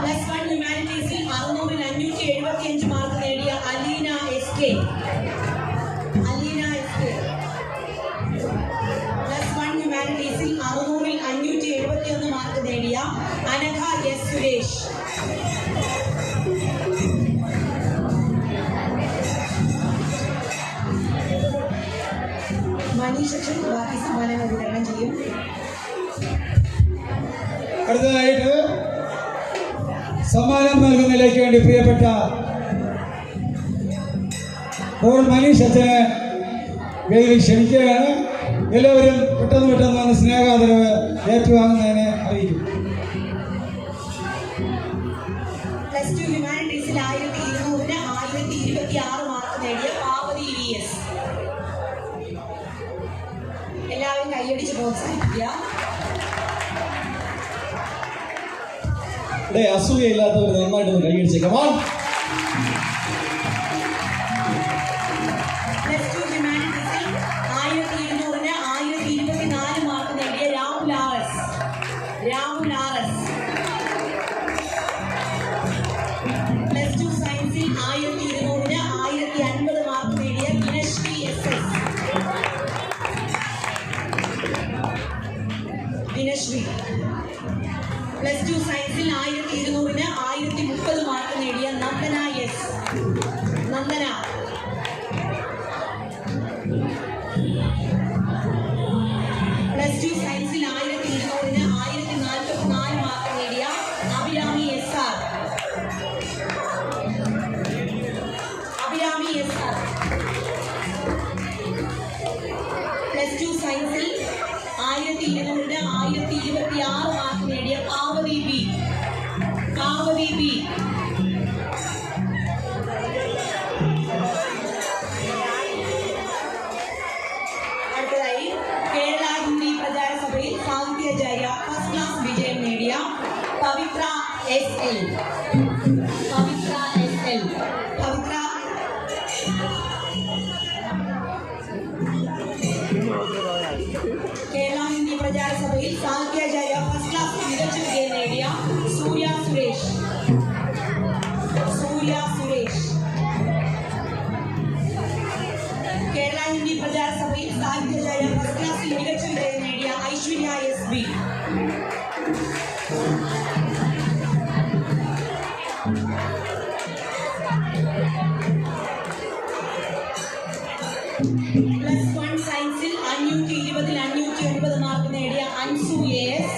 +1 ഹ്യൂമാനിറ്റീസിൽ 600-ൽ 575 മാർക്ക് നേടിയ അലീന SK. +1 ഹ്യൂമാനിറ്റീസിൽ 600-ൽ 571 മാർക്ക് നേടിയ അനഘ S. സുരേഷ്. മനീഷ് അച്ഛൻ ബാക്കി സമ്മാനങ്ങൾ വിതരണം ചെയ്യും. അടുത്തതായിട്ട് സമ്മാനം നൽകുന്നതിലേക്ക് വേണ്ടി പ്രിയപ്പെട്ട മനീഷ് അച്ഛനെ വേദിയിൽ ക്ഷണിക്കുകയാണ്. എല്ലാവരും പെട്ടെന്ന് വന്ന് സ്നേഹാദരവ് ഏറ്റുവാങ്ങുന്നതിനെ അറിയിക്കും. +2 ഹ്യൂമാനിറ്റീസിൽ 1200-ന് 1026 മാർക്ക് നേടിയ പാർവതി VS. എല്ലാവരും കൈയടിച്ച് പ്രോത്സാഹിപ്പിക്കുക. അസൂയയില്ലാത്തവർ നന്നായിട്ടൊന്ന് കൈയടിച്ചേക്കാം. +2 ഹ്യൂമാനിറ്റീസിൽ 1200-ന് 1024 മാർക്ക് നേടിയ രാഹുൽ RS. +2 സയൻസിൽ 1200-ന് 1050 മാർക്ക് നേടിയ വിനശ്രീ SS. +2 സയൻസിൽ 1200-ന് 1030 മാർക്ക് നേടിയ നന്ദന S. +2 സയൻസിൽ 1200-ന് 1044 മാർക്ക് നേടിയ അഭിരാമി SR. +2 സയൻസിൽ 1200-ന് 1026 മാർക്ക് നേടിയ പാർവതി B. അടുത്തതായി കേരള ഹിന്ദി പ്രചാര സഭയിൽ സാഹിത്യാചാര്യ ഫസ്റ്റ് ക്ലാസ് വിജയം നേടിയ പവിത്ര SL. കേരള ഹിന്ദി പ്രചാര സഭയിൽ സാഹിത്യാചാര്യ ഫസ്റ്റ് ക്ലാസ് മികച്ച വിജയം നേടിയ സൂര്യ സുരേഷ്. കേരള ഹിന്ദി പ്രചാര സഭയിൽ സാഹിത്യാചാര്യ ഫസ്റ്റ് ക്ലാസ്സിൽ മികച്ച വിജയം നേടിയ ഐശ്വര്യ SB. +1 സയൻസിൽ 520-ൽ 509 മാർക്ക് നേടിയ അൻസു AS.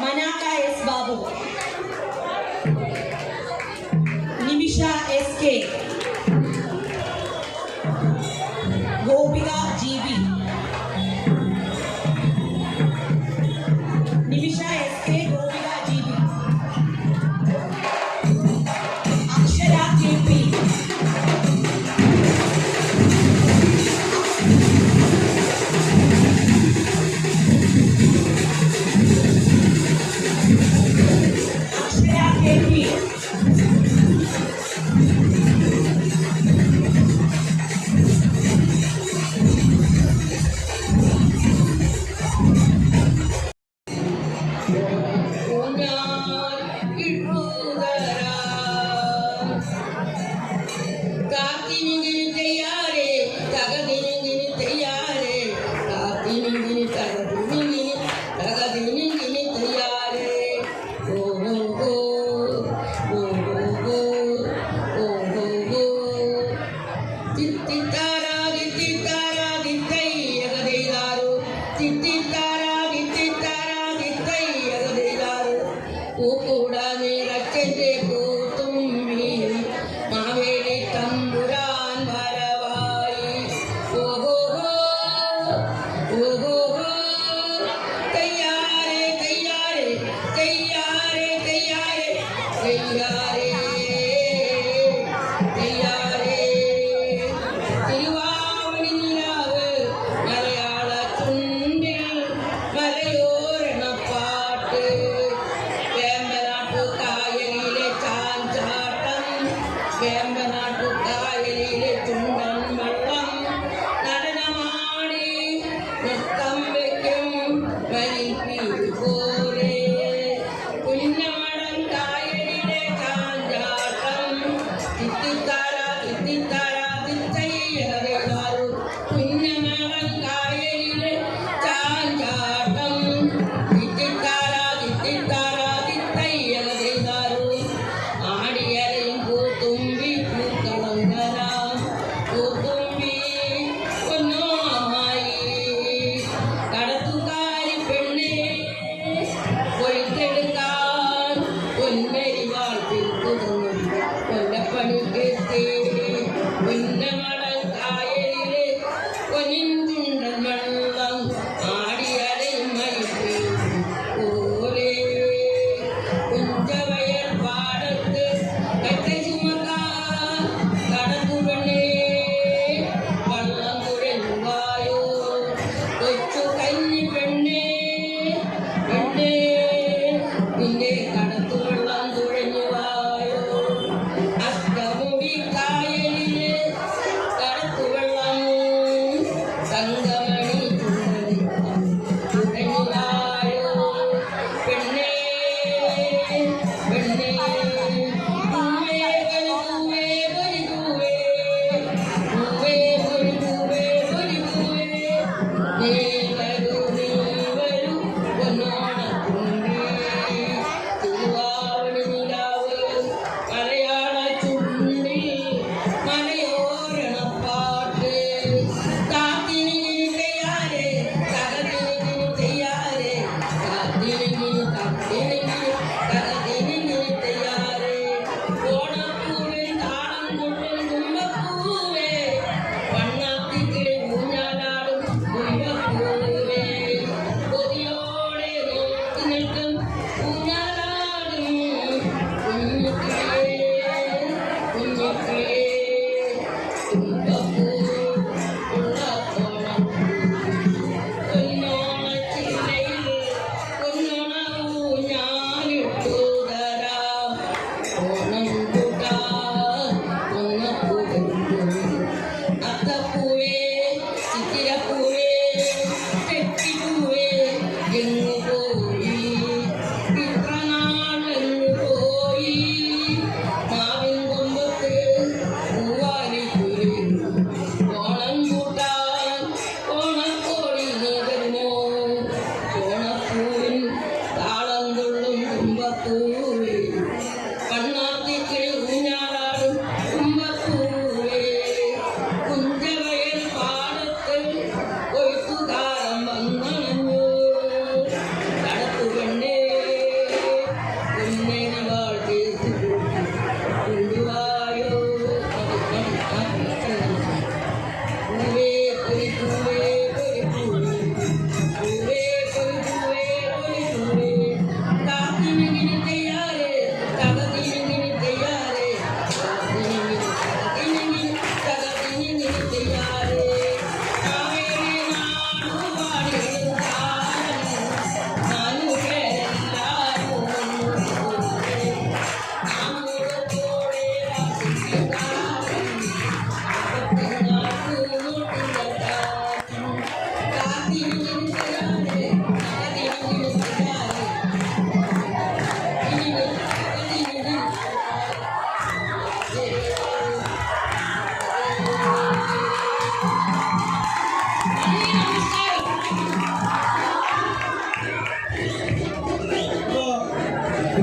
മനാക്ക S. ബാബു. നിമിഷ SK. ഗോപിക GB. നിമിഷ SK, ഗോപിക GB. അക്ഷര KP.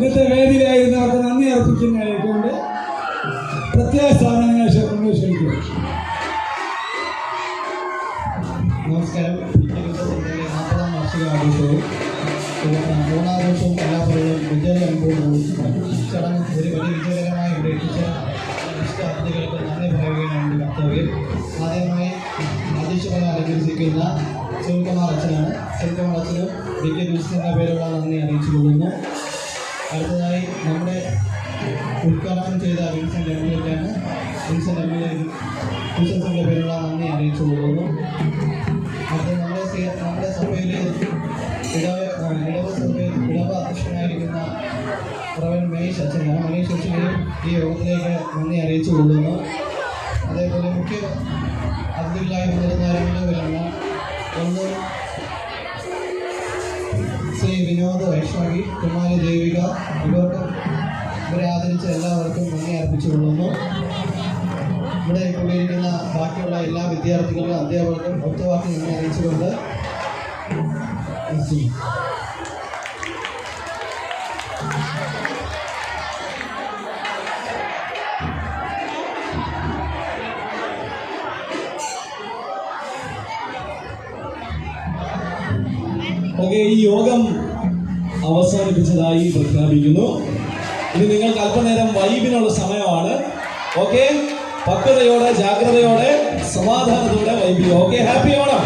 ഇന്നത്തെ വേദിയിലായിരുന്നവർക്ക് നന്ദി അർപ്പിക്കുന്നതായിക്കൊണ്ട് പ്രത്യേക സ്ഥാനങ്ങൾ ക്ഷണിക്കും. നമസ്കാരം. 40ാം വാർഷിക ആഘോഷവും ഓണാഘോഷവും എല്ലാവരും വിജയകരമായി ചടങ്ങ് ഒരു വലിയ വിജയകരമായി ഇവിടെ എത്തിച്ച അതിഥികൾക്ക് നന്ദി പറയുകയാണ് കർത്തവ്യം. ആദ്യമായി അധ്യക്ഷപദം അലങ്കരിച്ചിരിക്കുന്ന സുനിൽകുമാർ അച്ഛനാണ്. സുനിൽകുമാർ അച്ഛനും DK ട്യൂഷൻ്റെ പേരുള്ള നന്ദി അറിയിച്ചു കൊള്ളുന്നു. അടുത്തതായി നമ്മുടെ ഉദ്ഘാടനം ചെയ്ത വിൻസെൻ്റ് എംഎൽഎക്കാണ്. വിൻസെൻ്റ് എംഎൽഎ ട്യൂഷൻസിൻ്റെ പേരുള്ള നന്ദി അറിയിച്ചു കൊള്ളുന്നു. അടുത്ത നമ്മുടെ സഭയിലെ ഇടവ അധ്യക്ഷനായിരിക്കുന്ന പ്രവൻ മനീഷ് അച്ഛനാണ്. മനീഷ് അച്ഛനെയും ഈ യോഗത്തിലേക്ക് നന്ദി അറിയിച്ചു കൊള്ളുന്നു. അതേപോലെ മുഖ്യ അതിഥികളായി വരുന്ന ഒന്ന് ശ്രീ വിനോദ് വൈഷ്ണവി, കുമാരി ദേവിക, ഇവരെ ആദരിച്ച എല്ലാവർക്കും നന്ദി അർപ്പിച്ചു കൊള്ളുന്നു. ഇവിടെ കൂടിയിരിക്കുന്ന ബാക്കിയുള്ള എല്ലാ വിദ്യാർത്ഥികൾക്കും അധ്യാപകർക്കും ഒറ്റവാക്കി നന്ദി അറിയിച്ചുകൊണ്ട് ഓക്കെ, ഈ യോഗം അവസാനിപ്പിച്ചതായി പ്രഖ്യാപിക്കുന്നു. ഇനി നിങ്ങൾക്ക് അല്പനേരം വൈബിനുള്ള സമയമാണ്. ഓക്കെ, പക്വതയോടെ, ജാഗ്രതയോടെ, സമാധാനത്തോടെ വൈബ്. Okay, happy Onam.